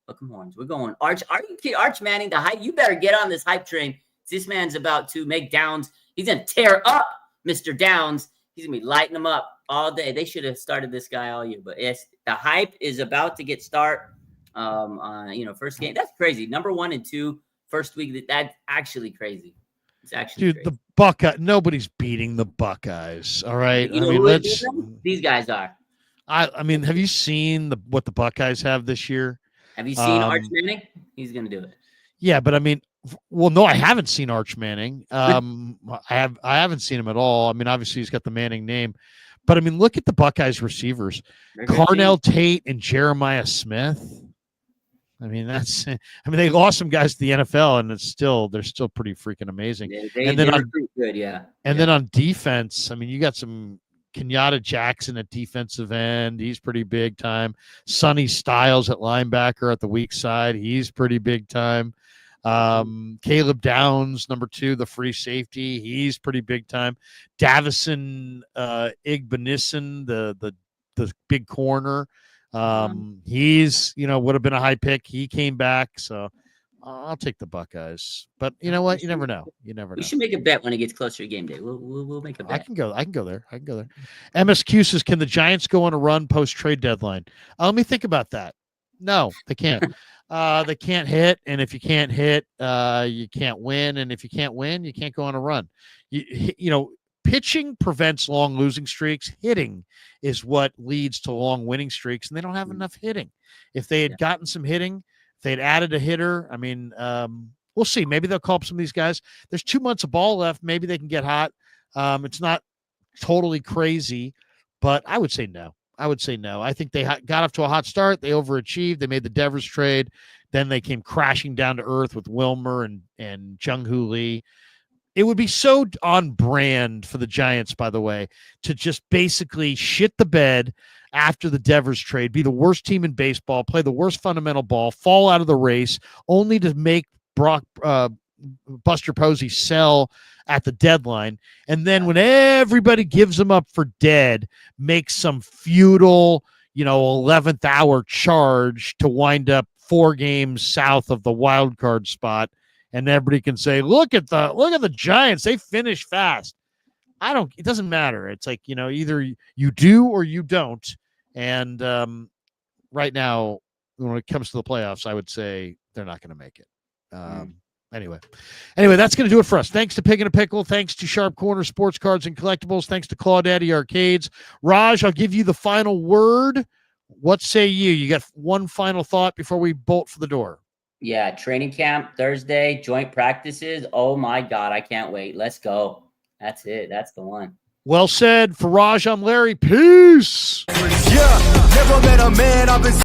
hook 'em horns. We're going Arch. Are you kidding? Arch Manning, the hype. You better get on this hype train. This man's about to make Downs. He's going to tear up Mr. Downs. He's going to be lighting them up all day. They should have started this guy all year. But yes, the hype is about to get start. First game. That's crazy. Number 1 and 2, first week. That's actually crazy. It's actually crazy. The Buckeye. Nobody's beating the Buckeyes. All right. These guys are. I mean, have you seen what the Buckeyes have this year? Have you seen Arch Manning? He's going to do it. Yeah, but I mean, well, no, I haven't seen Arch Manning. I haven't seen him at all. I mean, obviously he's got the Manning name, but I mean, look at the Buckeyes receivers: Carnell Tate and Jeremiah Smith. I mean, they lost some guys to the NFL, and they're still pretty freaking amazing. They're pretty good, yeah. Then on defense, I mean, you got some Kenyatta Jackson at defensive end. He's pretty big time. Sonny Styles at linebacker at the weak side. He's pretty big time. Caleb Downs, number 2, the free safety. He's pretty big time. Davison Igbenison, the big corner. He's would have been a high pick. He came back, so I'll take the Buckeyes. But you know what? You never know. We should make a bet when it gets closer to game day. We'll make a bet. I can go there. MSQ says, can the Giants go on a run post trade deadline? Let me think about that. No, they can't. They can't hit, and if you can't hit, you can't win, and if you can't win, you can't go on a run. Pitching prevents long losing streaks. Hitting is what leads to long winning streaks, and they don't have enough hitting. If they had gotten some hitting, if they had added a hitter, I mean, we'll see. Maybe they'll call up some of these guys. There's 2 months of ball left. Maybe they can get hot. It's not totally crazy, but I would say no. I think they got off to a hot start. They overachieved. They made the Devers trade. Then they came crashing down to earth with Wilmer and Jung-Hoo Lee. It would be so on brand for the Giants, by the way, to just basically shit the bed after the Devers trade, be the worst team in baseball, play the worst fundamental ball, fall out of the race, only to make Buster Posey sell at the deadline. And then when everybody gives them up for dead, make some futile, 11th hour charge to wind up 4 games south of the wild card spot. And everybody can say, look at the Giants. They finish fast. It doesn't matter. It's like, either you do or you don't. And right now, when it comes to the playoffs, I would say they're not going to make it. Anyway, that's going to do it for us. Thanks to Pig and a Pickle. Thanks to Sharp Corner Sports Cards and Collectibles. Thanks to Claudaddy Arcades. Raj, I'll give you the final word. What say you? You got one final thought before we bolt for the door? Yeah, training camp Thursday, joint practices. Oh my God, I can't wait. Let's go. That's it. That's the one. Well said. For Raj, I'm Larry. Peace. Yeah, never met a man I've been